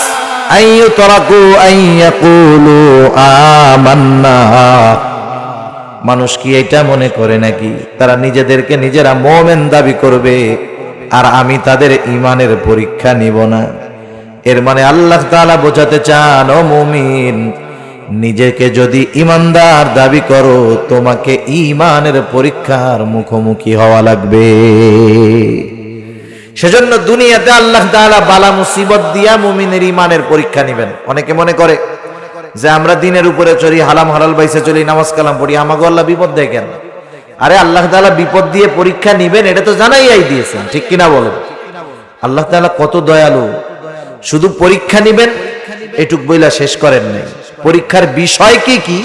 আইয়ুতরাকু আইয়াকুলু আমান্না। মানুষ কি এটা মনে করে নাকি তারা নিজেদেরকে নিজেরা মুমিন দাবি করবে আর আমি তাদের ঈমানের পরীক্ষা নিব না? এর মানে আল্লাহ তাআলা বোঝাতে চান, ও মুমিন, নিজেকে যদি ইমানদার দাবি করো, তোমাকে ঈমানের পরীক্ষার মুখোমুখি হওয়া লাগবে। সেজন্য দুনিয়াতে আল্লাহ তাআলা বালা মুসিবত দিয়া মুমিনের ঈমানের পরীক্ষা নেবেন। অনেকে মনে করে যে আমরা দিনের উপরে চলি, হালাম হালাল বাইসে চলি, নামাজ কালাম পড়ি, আমাকে আল্লাহ বিপদ দেয় কেন? আরে আল্লাহ তাআলা বিপদ দিয়ে পরীক্ষা নিবেন, এটা তো জানাইয়াই দিয়েছেন, ঠিক কিনা বলেন? আল্লাহ তাআলা কত দয়ালু, শুধু পরীক্ষা নিবেন এটুক বইলা শেষ করেন নাই, পরীক্ষার বিষয় কি কি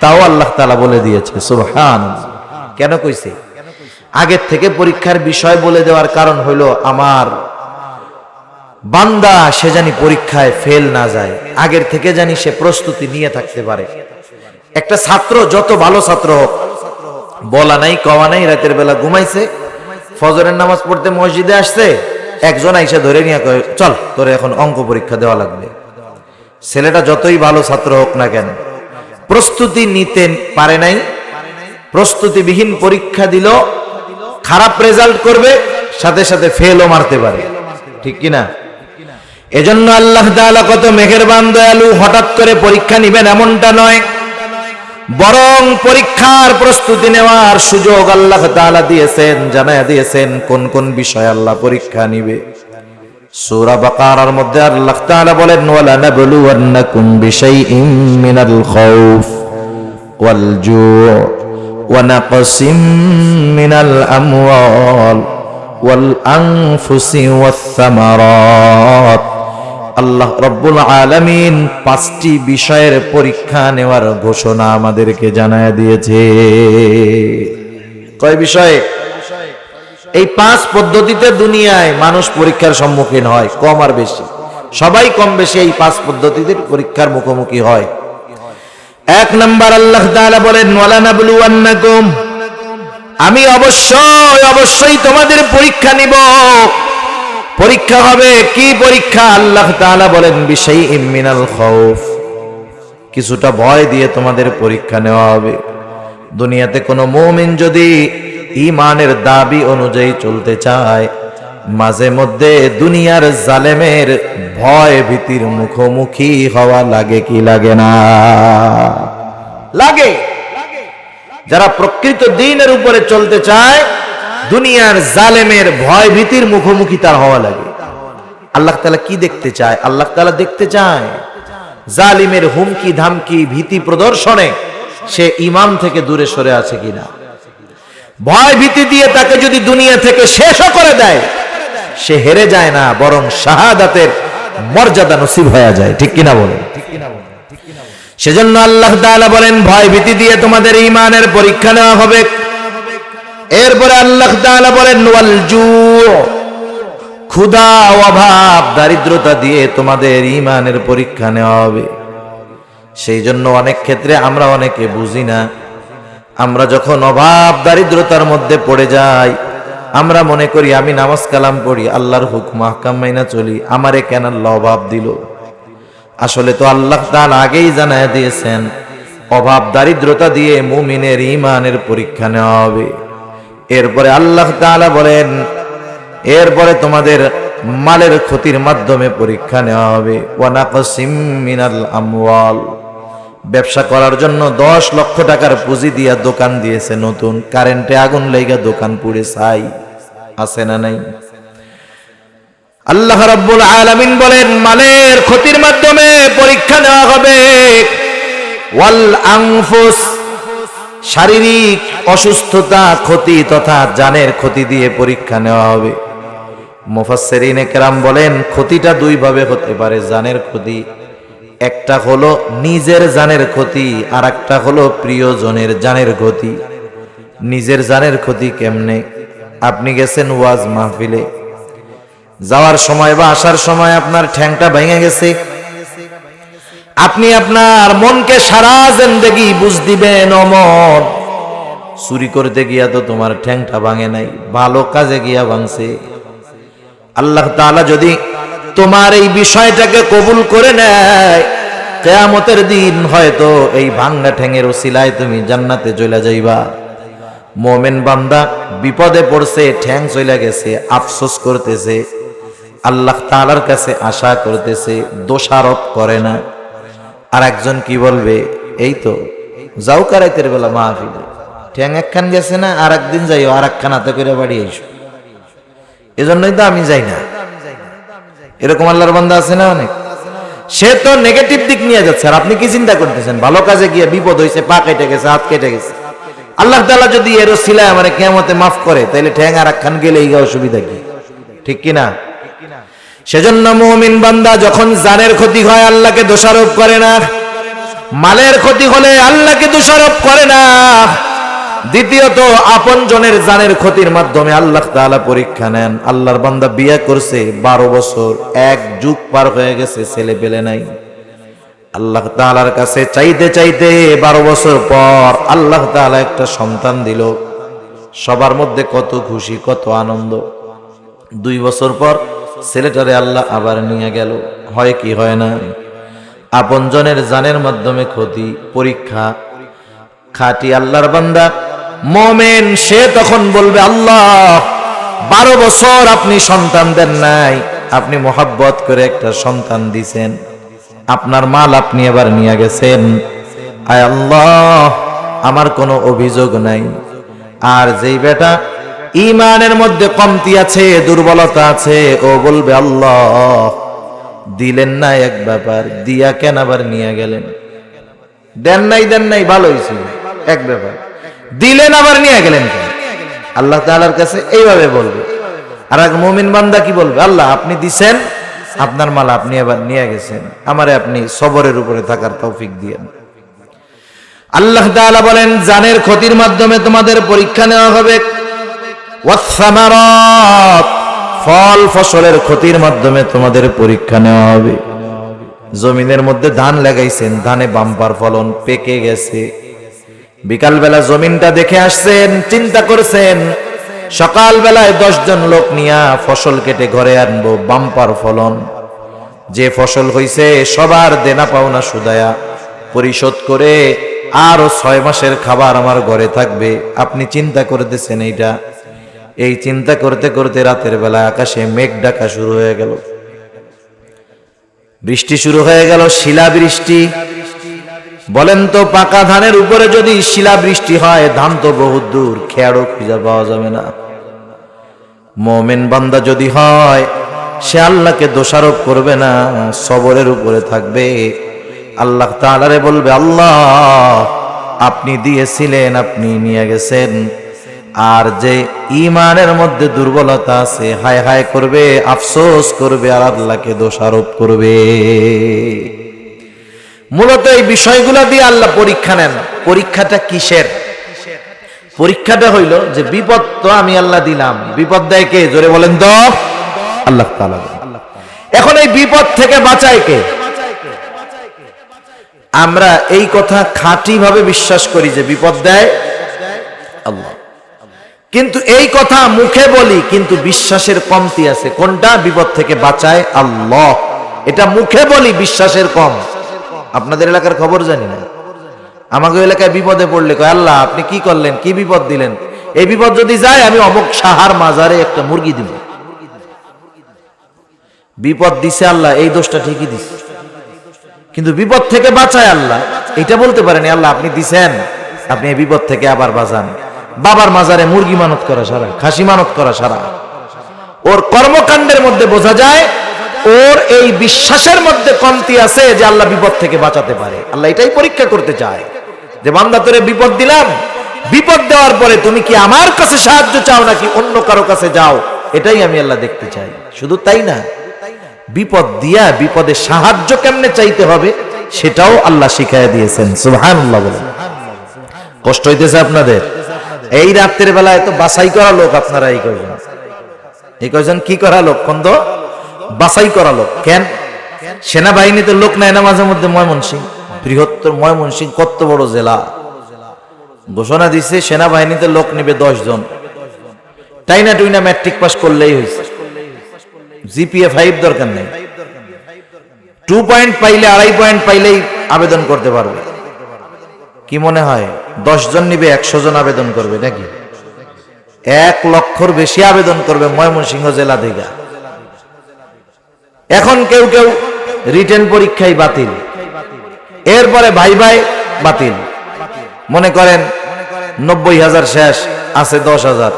তাও আল্লাহ তাআলা বলে দিয়েছে। সুবহানাল্লাহ। কেন কইছে? আগের থেকে পরীক্ষার বিষয় বলে দেওয়ার কারণ হইল আমার বান্দা সে জানি পরীক্ষায় ফেল না যায়, আগের থেকে জানি সে প্রস্তুতি নিয়ে থাকতে পারে। একটা ছাত্র যত ভালো ছাত্র হোক, বলা নাই কওয়া নাই, রাতের বেলা ঘুমাইছে, ফজরের নামাজ পড়তে মসজিদে আসছে, একজন আইসা ধরে নিয়ে কয় চল তোরে এখন অঙ্ক পরীক্ষা দেওয়া লাগবে। ছেলেটা যতই ভালো ছাত্র হোক না কেন, প্রস্তুতি নিতে পারে নাই, প্রস্তুতিবিহীন পরীক্ষা দিল, খারাপ রেজাল্ট করবে, সাথে সাথে ফেলও মারতে পারে। ঠিক কিনা? এজন্য আল্লাহ তাআলা কত মেহেরবান দয়ালু, হঠাৎ করে পরীক্ষা নিবেন এমনটা নয়, বরং পরীক্ষার প্রস্তুতি নেওয়ার সুযোগ আল্লাহ তাআলা দিয়েছেন, জানায়া দিয়েছেন কোন কোন বিষয় আল্লাহ পরীক্ষা নিবে। সূরা বাকারার মধ্যে আল্লাহ তাআলা বলেন, ওয়ালা নাবলুওয়ান্নাকুম বিশাইইম মিনাল খাউফ ওয়াল জু' ওয়া নাকসিম মিনাল আমওয়াল ওয়াল আনফুসি ওয়াস সামারাত। আল্লাহ রব্বুল আলামিন 5টি বিষয়ের পরীক্ষা নেওয়ার ঘোষণা আমাদেরকে জানায়া দিয়েছে। কয় বিষয়ে? এই 5 পদ্ধতিতে দুনিয়ায় মানুষ পরীক্ষার সম্মুখীন হয়, কম আর বেশি, সবাই কম বেশি এই 5 পদ্ধতিতে পরীক্ষার মুখোমুখি হয়। 1 নাম্বার আল্লাহ তাআলা বলেন, ওয়ালা নাবলুওয়ান্নাকুম, আমি অবশ্যই তোমাদের পরীক্ষা নিব। পরীক্ষা হবে কি পরীক্ষা? আল্লাহ তাআলা বলেন, বিশাইইম মিনাল খাউফ, কিছুটা ভয় দিয়ে তোমাদের পরীক্ষা নেওয়া হবে। দুনিয়াতে কোনো মুমিন যদি ঈমানের দাবি অনুযায়ী চলতে চায়, মাঝে মধ্যে দুনিয়ার জালেমের ভয় ভীতির মুখোমুখি হওয়া লাগে কি লাগে না? লাগে। যারা প্রকৃত দ্বীনের উপরে চলতে চায়, দুনিয়ার জালেমের ভয় ভীতির মুখোমুখি তার হওয়া লাগে। আল্লাহ তাআলা কি দেখতে চায়? আল্লাহ তাআলা দেখতে চায় জালিমের হুমকি ধামকি ভীতি প্রদর্শনে সে ঈমান থেকে দূরে সরে আছে কিনা। ভয় ভীতি দিয়ে তাকে যদি দুনিয়া থেকে শেষও করে দেয়, সে হেরে যায় না, বরং শাহাদাতের মর্যাদা নসিব হয়ে যায়। ঠিক কিনা বলেন? সেজন্য আল্লাহ তাআলা বলেন, ভয় ভীতি দিয়ে তোমাদের ঈমানের পরীক্ষা নেওয়া হবে। এরপরে আল্লাহ তাআলা বলেন, ওয়াল জু', ক্ষুধা, অভাব, দারিদ্রতা দিয়ে তোমাদের ঈমানের পরীক্ষা নেওয়া হবে। সেই জন্য অনেক ক্ষেত্রে আমরা অনেকে বুঝি না, আমরা যখন অভাব দারিদ্রতার মধ্যে পড়ে যাই, আমরা মনে করি আমি নামাজ কালাম পড়ি, আল্লাহর হুকুম আহকাম মাইনা চলি, আমারে কেন আল্লাহ অভাব দিল? আসলে তো আল্লাহ তাআলা আগেই জানায় দিয়েছেন, অভাব দারিদ্রতা দিয়ে মুমিনের ঈমানের পরীক্ষা নেওয়া হবে। এরপরে আল্লাহ তাআলা বলেন, এরপরে তোমাদের মালের ক্ষতির মাধ্যমে পরীক্ষা নেওয়া হবে। ওয়া নাকসিম মিনাল আমওয়াল, ব্যবসা করার জন্য 10 লক্ষ টাকার পুঁজি দিয়া দোকান দিয়েছে, নতুন কারেন্টে আগুন লেগে দোকান পুড়ে ছাই, আছে না নাই? আল্লাহ রাব্বুল আলামিন বলেন, মালের ক্ষতির মাধ্যমে পরীক্ষা নেওয়া হবে। ওয়াল আনফুস, শারীরিক অসুস্থতা, ক্ষতি তথা জানের ক্ষতি দিয়ে পরীক্ষা নেওয়া হবে। মুফাসসিরিনে কেরাম বলেন, ক্ষতিটা 2 ভাবে হতে পারে জানের ক্ষতি। একটা হলো নিজের জানের ক্ষতি, আর একটা হলো প্রিয়জনের জানের ক্ষতি। নিজের জানের ক্ষতি কেমনে? আপনি গেছেন ওয়াজ মাহফিলে, যাওয়ার সময় বা আসার সময় আপনার ঠ্যাংটা ভেঙে গেছে, আপনি আপনার মনকে সারা জিন্দেগি বুঝ দিবেন, ও মন, চুরি করতে গিয়া তো তোমার ঠ্যাংটা ভাঙে নাই, ভালো কাজে গিয়া ভাঙছে। আল্লাহ তাআলা যদি তোমার এই বিষয়টাকে কবুল করে নেয়, কিয়ামতের দিন হয়তো এই ভাঙা ঠ্যাঙের ওসিলায় তুমি জান্নাতে চলে যাইবা। মুমিন বান্দা বিপদে পড়ছে, ঠ্যাং চলে গেছে, আফসোস করতেছে, আল্লাহ তাআলার কাছে আশা করতেছে, দোষারোপ করে না। আর একজন কি বলবে, এই তো যাও কারাইতের বেলা মাহফিলে, ঠ্যাং একখান গেছে না, আর একদিন যাইও, আর একখান হাতে করে বাড়ি আইসো। এজন্যই তো আমি যাই না। এরকম আল্লাহর বান্দা আছে না অনেক। সে তো নেগেটিভ দিক নিয়ে যাচ্ছে, আর আপনি কি চিন্তা করতেছেন? ভালো কাজে গিয়ে বিপদ হয়েছে, পা কেটে গেছে, হাত কেটে গেছে, আল্লাহ তাআলা যদি এর ওসিলায় আমারে কিয়ামতে মাফ করে, তাহলে ঠ্যাং আর একখান গেলে এই অসুবিধা কি? ঠিক কিনা? সেজন্য মুমিন বান্দা যখন জানের ক্ষতি হয় আল্লাহকে দোষারোপ করে না, মালের ক্ষতি হলে আল্লাহকে দোষারোপ করে না। দ্বিতীয়ত আপনজনের জানের ক্ষতির মাধ্যমে আল্লাহ তাআলা পরীক্ষা নেন। আল্লাহর বান্দা বিয়ে করছে 12 বছর, 1 যুগ পার হয়ে গেছে, ছেলে পেলে নাই। আল্লাহ তাআলার কাছে চাইতে চাইতে 12 বছর পর আল্লাহ তাআলা একটা সন্তান দিল। সবার মধ্যে কত খুশি, কত আনন্দ। 2 বছর পর ছেলেটারে আল্লাহ আবার নিয়ে গেল। হয় কি হয় না? আপনজনের জানের মাধ্যমে ক্ষতি, পরীক্ষা। খাঁটি আল্লাহর বান্দা মুমিন সে তখন বলবে, আল্লাহ 12 বছর আপনি সন্তান দেন নাই, আপনি মোহাব্বত করে একটা সন্তান দিছেন, আপনার মাল আপনি এবার নিয়ে গেছেন। আয় আল্লাহ, আমার কোনো অভিযোগ নাই। আর যেই বেটা ঈমানের মধ্যে কমতি আছে, দুর্বলতা আছে, ও বলবে আল্লাহ দিলেন না এক ব্যাপার, দিয়া কেন আবার নিয়ে গেলেন? দেন নাই ভালো হয়েছিল এক ব্যাপার, দিলেন আবার নিয়ে গেলেন কেন? আল্লাহ তাআলার কাছে এইভাবে বলবে। আর এক মুমিন বান্দা কি বলবে? আল্লাহ আপনি দিছেন, আপনার মাল আপনি এবার নিয়ে গেছেন, আমারে আপনি সবরের উপরে থাকার তৌফিক দিয়েন। আল্লাহ তাআলা বলেন, জানের ক্ষতির মাধ্যমে তোমাদের পরীক্ষা নেওয়া হবে, ওয়াসসামারাত, ফল ফসলের ক্ষতির মাধ্যমে তোমাদের পরীক্ষা নেওয়া হবে। জমিনের মধ্যে ধান লাগাইছেন, ধানে বাম্পার ফলন, পেকে গেছে। বিকালবেলা জমিনটা দেখে আসছেন, চিন্তা করছেন সকালবেলায় 10 জন লোক নিয়া ফসল কেটে ঘরে আনবো, বাম্পার ফলন। যে ফসল হইছে সবার দেনা পাওনা সুদায়া পরিশোধ করে আরো 6 মাসের খাবার আমার ঘরে থাকবে। আপনি চিন্তা করতেছেন এইটা। এই চিন্তা করতে করতে রাতের বেলা আকাশে মেঘ ডাকা শুরু হয়ে গেল, বৃষ্টি শুরু হয়ে গেল, শিলা বৃষ্টি। বলেন তো, পাকা ধানের উপরে যদি শিলা বৃষ্টি হয়, ধান তো বহুত দূর, খেয়ারও খুঁজে পাওয়া যাবে না। মুমিন বান্দা যদি হয়, সে আল্লাহকে দোষারোপ করবে না, সবরের উপরে থাকবে। আল্লাহ তাআলারে বলবে, আল্লাহ আপনি দিয়েছিলেন, আপনি নিয়ে গেছেন। আর যে ঈমানের মধ্যে দুর্বলতা আছে, হায় হায় করবে, আফসোস করবে, আর আল্লাহকে দোষারোপ করবে। মূলত এই বিষয়গুলো দিয়ে আল্লাহ পরীক্ষা নেন। পরীক্ষাটা কিসের? পরীক্ষাটা হইল যে বিপদ তো আমি আল্লাহ দিলাম, বিপদ দেয় কে? জোরে বলেন তো, আল্লাহ তাআলা। এখন এই বিপদ থেকে বাঁচায় কে? আমরা এই কথা খাঁটি ভাবে বিশ্বাস করি যে বিপদ দেয় আল্লাহ, কিন্তু এই কথা মুখে বলি, কিন্তু বিশ্বাসের কমতি আছে। কোনটা? বিপদ থেকে বাঁচায় আল্লাহ, এটা মুখে বলি, বিশ্বাসের কম। আপনাদের এলাকার খবর জানি না, আমাকে এলাকায় বিপদে পড়লে কয়, আল্লাহ আপনি কি করলেন, কি বিপদ দিলেন? এই বিপদ যদি যায় আমি অমুক সাহার মাজারে একটা মুরগি দিব। বিপদ দিছে আল্লাহ, এই দোষটা ঠিকই দিছে, কিন্তু বিপদ থেকে বাঁচায় আল্লাহ, এটা বলতে পারেনি। আল্লাহ আপনি দিছেন, আপনি এই বিপদ থেকে আবার বাঁচান। বাবার মাজারে মুরগি মানত করা সারা, খাসি মানত করা সারা, ওর কর্মকাণ্ডের মধ্যে বোঝা যায় ওর এই বিশ্বাসের মধ্যে কমতি আছে যে আল্লাহ বিপদ থেকে বাঁচাতে পারে। আল্লাহ এটাই পরীক্ষা করতে চায় যে বান্দা তোরে বিপদ দিলাম, বিপদ দেওয়ার পরে তুমি কি আমার কাছে সাহায্য চাও নাকি অন্য কারো কাছে যাও, এটাই আমি আল্লাহ দেখতে চাই। শুধু তাই না, বিপদ দিয়া বিপদে সাহায্য কেমনে চাইতে হবে সেটাও আল্লাহ শিখাইয়া দিয়েছেন। সুবহানাল্লাহ বলেন। কষ্ট হইতেছে আপনাদের? এই রাতের বেলায় তো বাছাই করা লোক আপনারা এই কয়জন কি করা লোক? খন্দ বাছাই করা লোক। কেন? সেনাবাহিনীতে লোক নেয় না মাঝে মধ্যে। ময়মনসিংহ, বৃহত্তর ময়মনসিংহ কত বড় জেলা, ঘোষণা দিছে সেনাবাহিনীতে লোক নিবে 10 জন। টাইনা টুইনা ম্যাট্রিক পাস করলেই হয়েছে, জিপিএ 5 দরকার নেই, 2 পয়েন্ট পাইলে, 2.5 পয়েন্ট পাইলেই আবেদন করতে পারবে। কি মনে হয় 10 জন নিবে, 100 জন আবেদন করবে নাকি? 1 লক্ষর বেশি আবেদন করবে ময়মনসিংহ জেলা থেকে। এখন কেউ কেউ রিটেন পরীক্ষায় বাতিল, এরপরে ভাই বাতিল। মনে করেন 90,000 শেষ, আছে 10,000,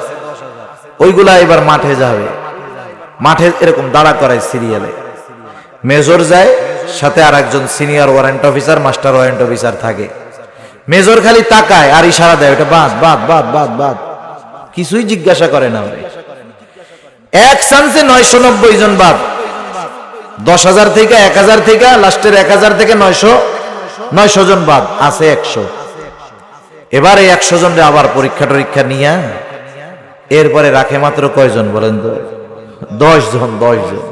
ওইগুলা এবার মাঠে যাবে। মাঠে এরকম দাঁড়া করায় সিরিয়ালে, মেজর যায়, সাথে আর একজন senior warrant officer, master warrant officer থাকে। মেজর খালি তাকায় আর ইশারা দেয়, ওটা বাদ বাদ বাদ বাদ বাদ, কিছুই জিজ্ঞাসা করে না। এক চান্সে 990 জন বাদ, 10,000 থেকে 1,000 থেকে লাস্টের 1,000 থেকে 900 জন বাদ, আছে 100। এবার এই 100 জনরে আবার পরীক্ষা টরীক্ষা নিয়ে এরপরে রাখে মাত্র কয়জন বলেন তো? 10 জন। 10 জন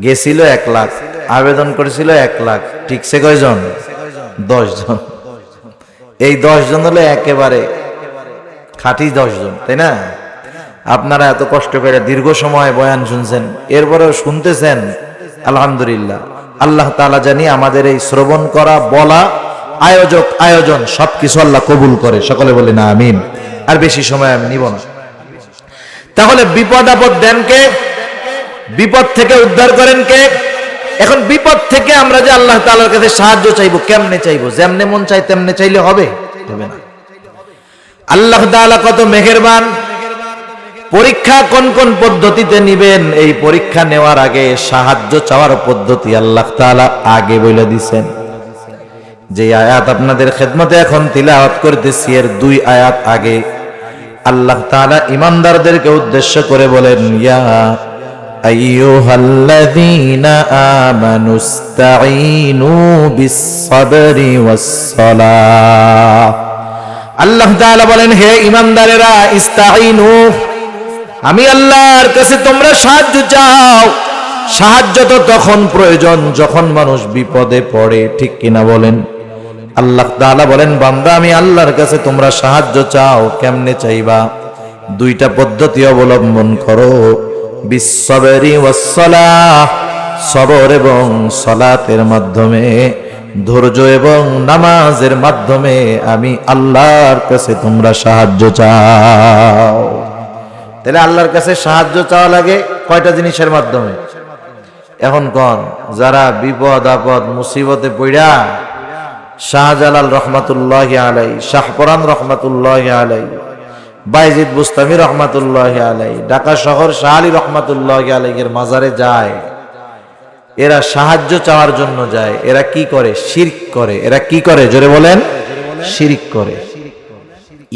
গেছিল 1 লাখ, আবেদন করেছিল 1 লাখ, ঠিকছে কয়জন? 10 জন। এই 10 জন হলে একেবারে খাঁটি 10 জন, তাই না? আপনারা এত কষ্ট করে দীর্ঘ সময় বয়ান শুনছেন, এরপরেও শুনতেছেন, আলহামদুলিল্লাহ। আল্লাহ তাআলা জানি আমাদের এই শ্রবণ করা, বলা, আয়োজন সবকিছু আল্লাহ কবুল করে। সকলে বলি না আমিন। আর বেশি সময় আমি নিব না। তাহলে বিপদ আপদ দেন কে? বিপদ থেকে উদ্ধার করেন কে? এখন বিপদ থেকে আমরা যে আল্লাহ তাআলার কাছে সাহায্য চাইবো, কেমনে চাইবো? যেমনে মন চাই তেমনে চাইলে হবে? হবে না। আল্লাহ তাআলা কত মেহেরবান। পরীক্ষা কোন কোন পদ্ধতিতে নিবেন, এই পরীক্ষা নেওয়ার আগে সাহায্য চাওয়ার পদ্ধতি আল্লাহ তাআলা আগে বলে দিয়েছেন। যে আয়াত আপনাদের খেদমতে এখন তিলাওয়াত করতেছি, এর 2 আয়াত আগে আল্লাহ তাআলা ঈমানদারদেরকে উদ্দেশ্য করে বলেন, ইয়া আইয়ুহাল্লাযীনা আমানুস্তাঈনু বিস-সাবরি ওয়াস-সালাহ। আল্লাহ তাআলা বলেন, হে ঈমানদারেরা, ইস্তাঈনু, আমি আল্লাহর কাছে তোমরা সাহায্য চাও। সাহায্য তো তখন প্রয়োজন যখন মানুষ বিপদে পড়ে, ঠিক কিনা বলেন? আল্লাহ তাআলা বলেন, বান্দা আমি আল্লাহর কাছে তোমরা সাহায্য চাও, কেমনে চাইবা? 2টা পদ্ধতি অবলম্বন করো, বিস-সাবরি ওয়াস-সালাহ, সবর এবং সালাতের মাধ্যমে, ধৈর্য এবং নামাজের মাধ্যমে আমি আল্লাহর কাছে তোমরা সাহায্য চাও। তাহলে আল্লাহর কাছে সাহায্য চাওয়া লাগে কয়টা জিনিসের মাধ্যমে? এখন কোন যারা বিপদ আপদ মুসিবতে পড়া, শাহজালাল রহমাতুল্লাহি আলাইহি, শাহপরান রহমাতুল্লাহি আলাইহি, বাইজিদ বুস্তামি রহমাতুল্লাহি আলাইহি, ঢাকা শহর শাহ আলী রহমাতুল্লাহি আলাইহির মাজারে যায়, এরা সাহায্য চাওয়ার জন্য যায়। এরা কি করে? শিরক করে। এরা কি করে? জোরে বলেন। শিরক করে।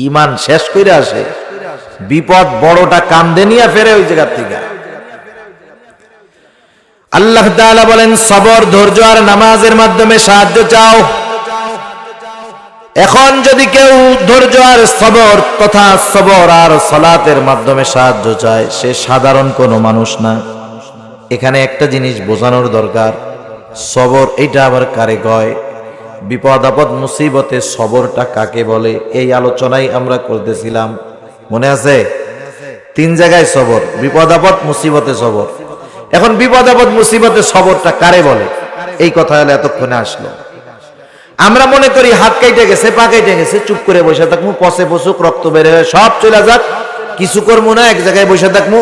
ঈমান শেষ করে আসে, বিপদ বড়টা কান্দে নিয়ে ফেরে ওই জায়গা থেকে। আল্লাহ তাআলা বলেন, সবর, ধৈর্য আর নামাজের মাধ্যমে সাহায্য চাও। এখন যদি কেউ ধৈর্য আর সবর তথা সবর আর সালাতের মাধ্যমে সাহায্য চায়, সে সাধারণ কোনো মানুষ না। এখানে একটা জিনিস বোঝানোর দরকার, সবর এইটা আবার কারে কয়? বিপদ আপদ মুসিবতে সবরটা কাকে বলে? এই আলোচনাই আমরা করতেছিলাম, মনে আছে? 3 জায়গায় সবর, বিপদ আপদ মুসিবতে সবর। এখন বিপদ আপদ মুসিবতে সবরটা কারে বলে? এই কথা হলো এতক্ষণে আসলো। আমরা মনে করি হাত কাইটে গেছে, পা কাইটে গেছে, চুপ করে বসে থাকবো, পচে পচুক, রক্ত বের হয়ে সব চলে যাক, কিছু করবো না, এক জায়গায় বসে থাকবো,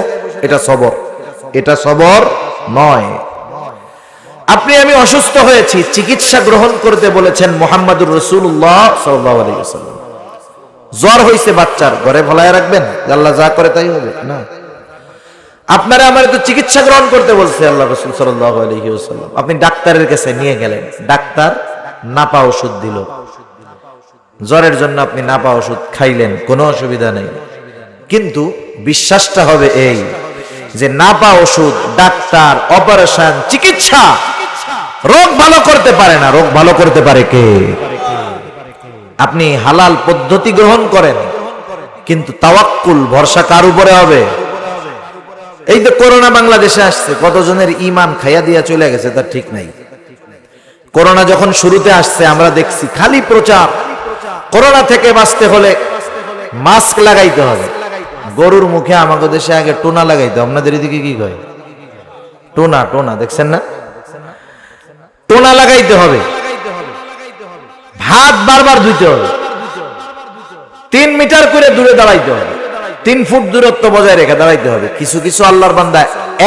এটা সবর? এটা সবর নয়। আপনি আমি অসুস্থ হয়েছি, চিকিৎসা গ্রহণ করতে বলেছেন মুহাম্মদুর রাসূলুল্লাহ সাল্লাল্লাহু আলাইহি ওয়াসাল্লাম। জ্বর হইছে বাচ্চার, ঘরে ফলায় রাখবেন? আল্লাহ যা করে তাই হবে না। আপনারা আমার তো চিকিৎসা গ্রহণ করতে বলছে আল্লাহ রাসূল সাল্লাল্লাহু আলাইহি ওয়াসাল্লাম। আপনি ডাক্তারের কাছে নিয়ে গেলেন, ডাক্তার নাপা ওষুধ দিল, জ্বরের জন্য আপনি নাপা ওষুধ খাইলেন, কোনো অসুবিধা নেই। কিন্তু বিশ্বাসটা হবে এই যে নাপা ওষুধ, ডাক্তার, অপারেশন, চিকিৎসা রোগ ভালো করতে পারে না। রোগ ভালো করতে পারে কে? আপনি হালাল পদ্ধতি গ্রহণ করেন, কিন্তু তাওয়াক্কুল, ভরসা কার উপরে হবে? এই যে করোনা বাংলাদেশে আসছে, কতজনের ঈমান খাইয়া দিয়া চলে গেছে তার ঠিক নাই। করোনা যখন শুরুতে আসছে আমরা দেখছি খালি প্রচার, করোনা থেকে বাঁচতে হলে মাস্ক লাগাইতে হবে। গরুর মুখে আমাদের দেশে আগে টোনা লাগাইতে, আপনাদের এদিকে কি কয়? টোনা, টোনা দেখছেন না? টোনা লাগাইতে হবে। হাত বারবার ধুইতে হবে, 3 মিটার করে দূরে দাঁড়াইতে হবে, 3 ফুট দূরত্ব বজায় রেখে দাঁড়াইতে হবে। কিছু কিছু আল্লাহর বান্দা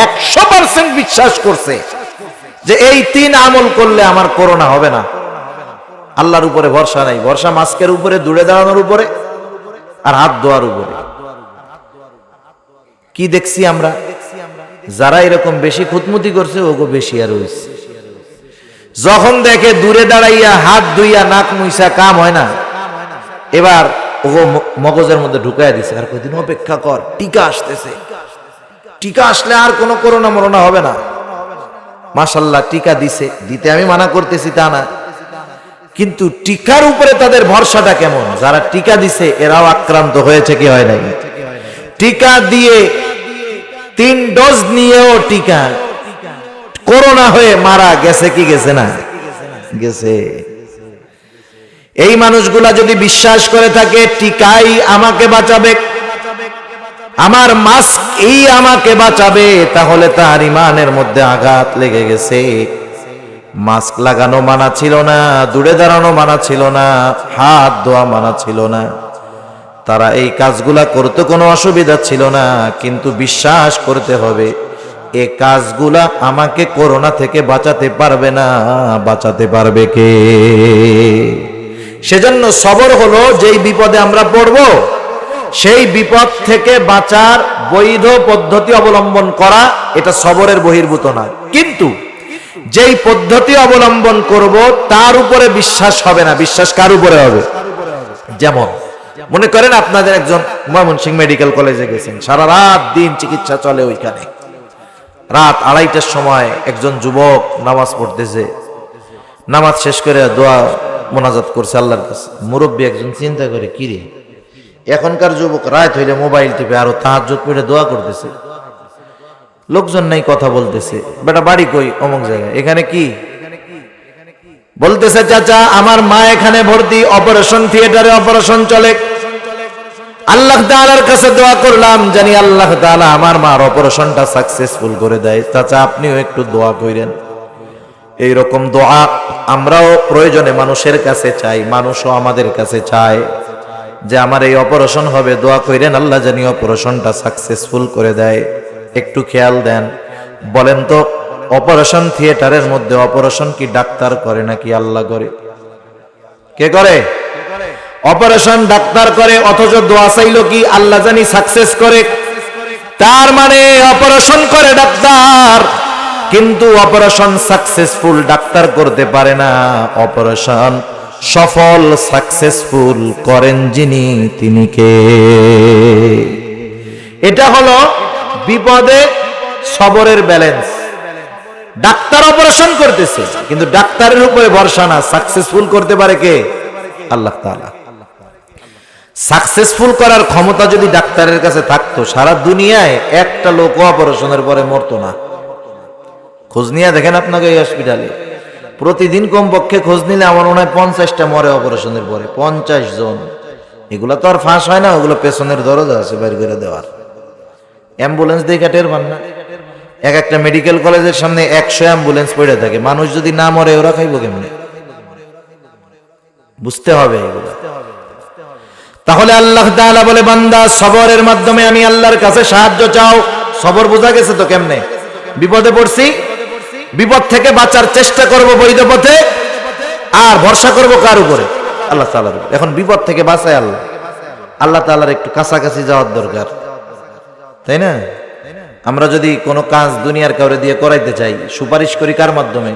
100% বিশ্বাস করছে যে এই 3 আমল করলে আমার করোনা হবে না। আল্লাহর উপরে ভরসা নাই, ভরসা মাস্কের উপরে, দূরে দাঁড়ানোর উপরে আর হাত ধোয়ার উপরে। কি দেখছি আমরা? যারা এরকম বেশি খুঁতমুতি করছে ওগো বেশি আর হইছে। যখন দেখে দূরে দাঁড়াইয়া হাত ধুইয়া নাক মুইসা কাম হয় না, এবার ওগো মগজের মধ্যে ঢুকাইয়া দিছে, আর কয়দিন অপেক্ষা কর, টিকা আসতেছে, টিকা আসলে আর কোনো করোনা মরোনা হবে না। মাশাআল্লাহ টিকা দিছে, দিতে আমি মানা করতেছি তা না, কিন্তু টিকার উপরে তাদের ভরসাটা কেমন? যারা টিকা দিছে এরাও আক্রান্ত হয়েছে কি হয় নাই? টিকা দিয়ে 3 ডোজ নিয়েও টিকা করোনা হয়ে মারা গেছে কি গেছে না? গেছে। এই মানুষগুলা যদি বিশ্বাস করে থাকে টিকাই আমাকে বাঁচাবে, আমার মাস্ক এই আমাকে বাঁচাবে, তাহলে তার ঈমানের মধ্যে আঘাত লেগে গেছে। মাস্ক লাগানো মানা ছিল না, দূরে দাঁড়ানো মানা ছিল না, হাত ধোয়া মানা ছিল না, তারা এই কাজগুলা করতে কোনো অসুবিধা ছিল না। কিন্তু বিশ্বাস করতে হবে এ কাজগুলা আমাকে করোনা থেকে বাঁচাতে পারবে না, বাঁচাতে পারবে কে? সেজন্য সবর হলো যেই বিপদে আমরা পড়ব সেই বিপদ থেকে বাঁচার বৈধ পদ্ধতি অবলম্বন করা, এটা সবরের বহির্ভূত নয়। কিন্তু যেই পদ্ধতি অবলম্বন করব তার উপরে বিশ্বাস হবে না। বিশ্বাস কার উপরে হবে? যেমন মনে করেন আপনাদের একজন ময়মনসিংহ মেডিকেল কলেজে গেছেন, সারা রাত দিন চিকিৎসা চলে ওইখানে। রাত 2:30টার সময় একজন যুবক নামাজ পড়তেছে, নামাজ শেষ করে দোয়া মোনাজাত করছে আল্লাহর কাছে। মুরব্বী একজন চিন্তা করে, কি রে এখনকার যুবক রাত হইলে মোবাইল টিপে আরো তাহাজ্জুদ পড়ে দোয়া করতেছে, লোকজন নাই কথা বলতেছে, বেটা বাড়ি কই? অমুক জায়গায়। এখানে কি বলতেছে? চাচা আমার মা এখানে ভর্তি, অপারেশন থিয়েটারে অপারেশন চলে, আল্লাহ তাআলার কাছে দোয়া করলাম জানি আল্লাহ তাআলা আমার মার অপারেশনটা সাকসেসফুল করে দেয়। চাচা আপনিও একটু দোয়া করেন। এইরকম দোয়া আমরাও প্রয়োজনে মানুষের কাছে চাই, মানুষও আমাদের কাছে চায় যে আমার এই অপারেশন হবে, দোয়া করেন আল্লাহ জানি অপারেশনটা সাকসেসফুল করে দেয়। একটু খেয়াল দেন, বলেন তো অপারেশন থিয়েটারের মধ্যে অপারেশন কি ডাক্তার করে নাকি আল্লাহ করে? কে করে? অপারেশন ডাক্তার করে, অথচ দোয়া চাইলো কি আল্লাহ জানি সাকসেস করে। তার মানে অপারেশন করে ডাক্তার, কিন্তু অপারেশন সাকসেসফুল ডাক্তার করতে পারে না। অপারেশন সফল সাকসেসফুল করেন যিনি, তিনি কে? এটা হলো বিপদে সবরের ব্যালেন্স। ডাক্তার অপারেশন করতেছে, কিন্তু ডাক্তারের উপরে ভরসা না, সাকসেসফুল করতে পারে কে? আল্লাহ তাআলা। সাকসেসফুল করার ক্ষমতা যদি ডাক্তারের কাছে থাকতো, সারা দুনিয়ায় একটা লোক অপারেশনের পরে মরতো না। খোঁজ নিয়ে দেখেন আপনাকে এই হসপিটালে প্রতিদিন কমপক্ষে খোঁজ নিলে আমার মনে হয় 50টা মরে অপারেশনের পরে, 50 জন। এগুলা তো আর ফাঁস হয় না, ওগুলো পেছনের দরজা আছে বের করে দেওয়ার। অ্যাম্বুলেন্স দেখে টের পান না? এক একটা মেডিকেল কলেজের সামনে 100 অ্যাম্বুলেন্স পড়ে থাকে, মানুষ যদি না মরে ওরা খাইব কেমনে? বুঝতে হবে এগুলো। তাহলে আল্লাহ তাআলা বলে, বান্দা সবরের মাধ্যমে আমি আল্লাহর কাছে সাহায্য চাও। সবর বোঝা গেছে তো কেমনে? বিপদে পড়ছি, বিপদ থেকে বাঁচার চেষ্টা করব বৈধ পথে, আর ভরসা করব কার উপরে? আল্লাহ তাআলার উপরে। এখন বিপদ থেকে বাঁচায় আল্লাহ, আল্লাহ তাআলার একটু কাছাকাছি যাওয়ার দরকার, তাই না? আমরা যদি কোনো কাজ দুনিয়ার কাউরে দিয়ে করাইতে চাই, সুপারিশ করি কার মাধ্যমে?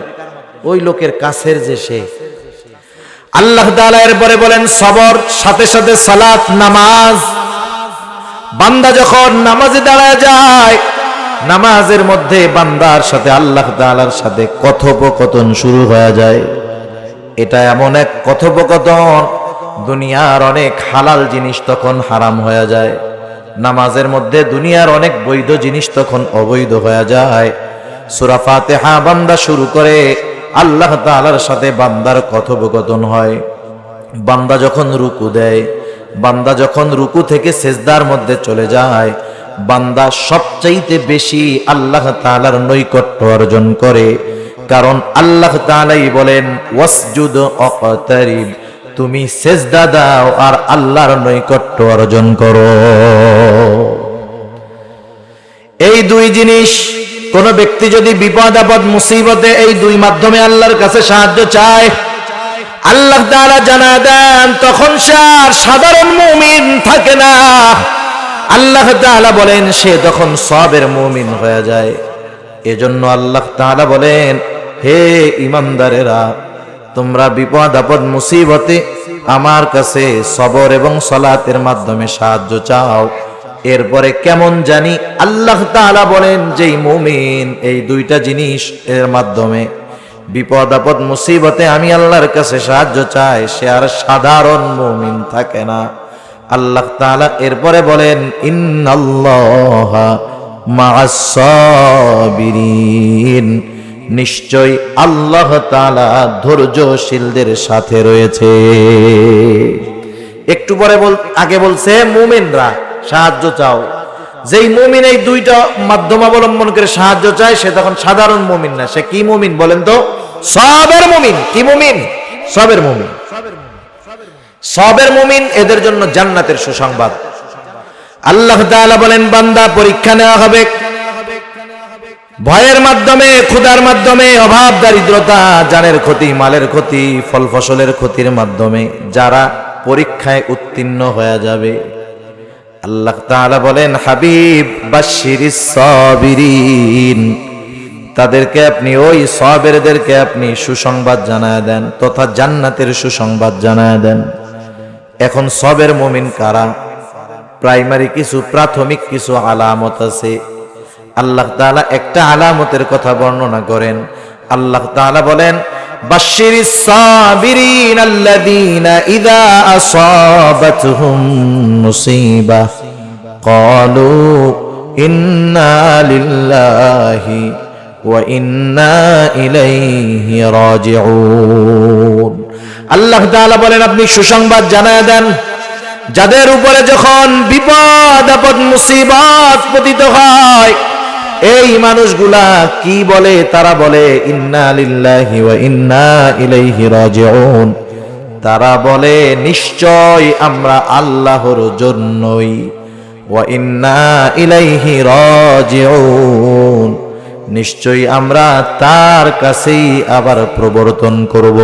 ওই লোকের কাছের যে সে। আল্লাহ তাআলা এরপরে বলেন সবর, সাথে সাথে সালাত নামাজ। বান্দা যখন নামাজে দাঁড়ায় যায়, নামাজের মধ্যে বান্দার সাথে আল্লাহ তাআলার সাথে কথোপকথন শুরু হয়ে যায়। এটা এমন এক কথোপকথন, দুনিয়ার অনেক হালাল জিনিস তখন হারাম হয়ে যায়। নামাজের মধ্যে দুনিয়ার অনেক বৈধ জিনিস তখন অবৈধ হয়ে যায়। সূরা ফাতিহা বান্দা শুরু করে, আল্লাহ তাআলার সাথে বান্দার কথোপকথন হয়। বান্দা যখন রুকু দেয়, বান্দা যখন রুকু থেকে সিজদার মধ্যে চলে যায়, বান্দা সবচাইতে বেশি আল্লাহ তাআলার নৈকট্য অর্জন করে। কারণ আল্লাহ তাআলাই বলেন ওয়াসজুদ ওয়াকতারিব, তুমি সিজদা দাও আর আল্লাহর নৈকট্য অর্জন করো। এই দুই জিনিস কোন ব্যক্তি যদি বিপদ আপদ মুসিবতে এই দুই মাধ্যমে আল্লাহর কাছে সাহায্য চায়, আল্লাহ তাআলা জানা দেন তখন সে আর সাধারণ মুমিন থাকে না। আল্লাহ তাআলা বলেন সে তখন সবের মুমিন হয়ে যায়। এজন্য আল্লাহ তাআলা বলেন, হে ঈমানদারেরা, তোমরা বিপদ আপদ মুসিবতে আমার কাছে সবর এবং সালাতের মাধ্যমে সাহায্য চাও। এরপরে কেমন জানি আল্লাহ তাআলা বলেন যেই মুমিন এই দুইটা জিনিস এর মাধ্যমে বিপদ আপদ মুসিবতে আমি আল্লাহর কাছে সাহায্য চাই, সে আর সাধারণ মুমিন থাকে না। আল্লাহ তাআলা এরপরে বলেন ইন্নাল্লাহা মা'আস সাবিরিন, নিশ্চয় আল্লাহ তাআলা ধৈর্যশীলদের সাথে রয়েছে। একটু পরে আগে বলছে মুমিনরা সাহায্য চাও। যেই মুমিন এই দুইটা মাধ্যম অবলম্বন করে সাহায্য চায় সে তখন সাধারণ মুমিন না, সে কি মুমিন বলেন তো? সবের মুমিন। কি মুমিন? সবের মুমিন। সবের মুমিন এদের জন্য জান্নাতের সুসংবাদ। আল্লাহ তাআলা বলেন বান্দা পরীক্ষা নেওয়া হবে, ভয়ের মাধ্যমে, ক্ষুধার মাধ্যমে, অভাব দারিদ্রতা, জানের ক্ষতি, মালের ক্ষতি, ফল ফসলের ক্ষতির মাধ্যমে যারা পরীক্ষায় উত্তীর্ণ হয়ে যাবে, আল্লাহ তাআলা বলেন, হাবিব বাশশিরিস সাবিরিন, তাদেরকে আপনি, ওই সাবিরদেরকে আপনি সুসংবাদ জানায় দেন তথা জান্নাতের সুসংবাদ জানায় দেন। এখন সবের মুমিন কারা? প্রাইমারি কিছু, প্রাথমিক কিছু আলামত আছে। আল্লাহ তাআলা একটা আলামতের কথা বর্ণনা করেন। আল্লাহ তাআলা বলেন, বাশশিরিস সাবিরিন আল্লাযীনা ইযা আসাবাতহুম মুসিবাহ ক্বালু ইন্না লিল্লাহি ওয়া ইন্না ইলাইহি রাজিউন। আল্লাহ তাআলা বলেন, আপনি সুসংবাদ জানায় দেন যাদের উপরে যখন বিপদ আপদ মুসিবত পতিত হয়, এই মানুষগুলা কি বলে? তারা বলে ইন্না লিল্লাহি ওয়া ইন্না ইলাইহি রাজিউন। তারা বলে নিশ্চয় আমরা আল্লাহর জন্যই, ওয়া ইন্না ইলাইহি রাজিউন, নিশ্চয় আমরা তার কাছেই আবার প্রবর্তন করব।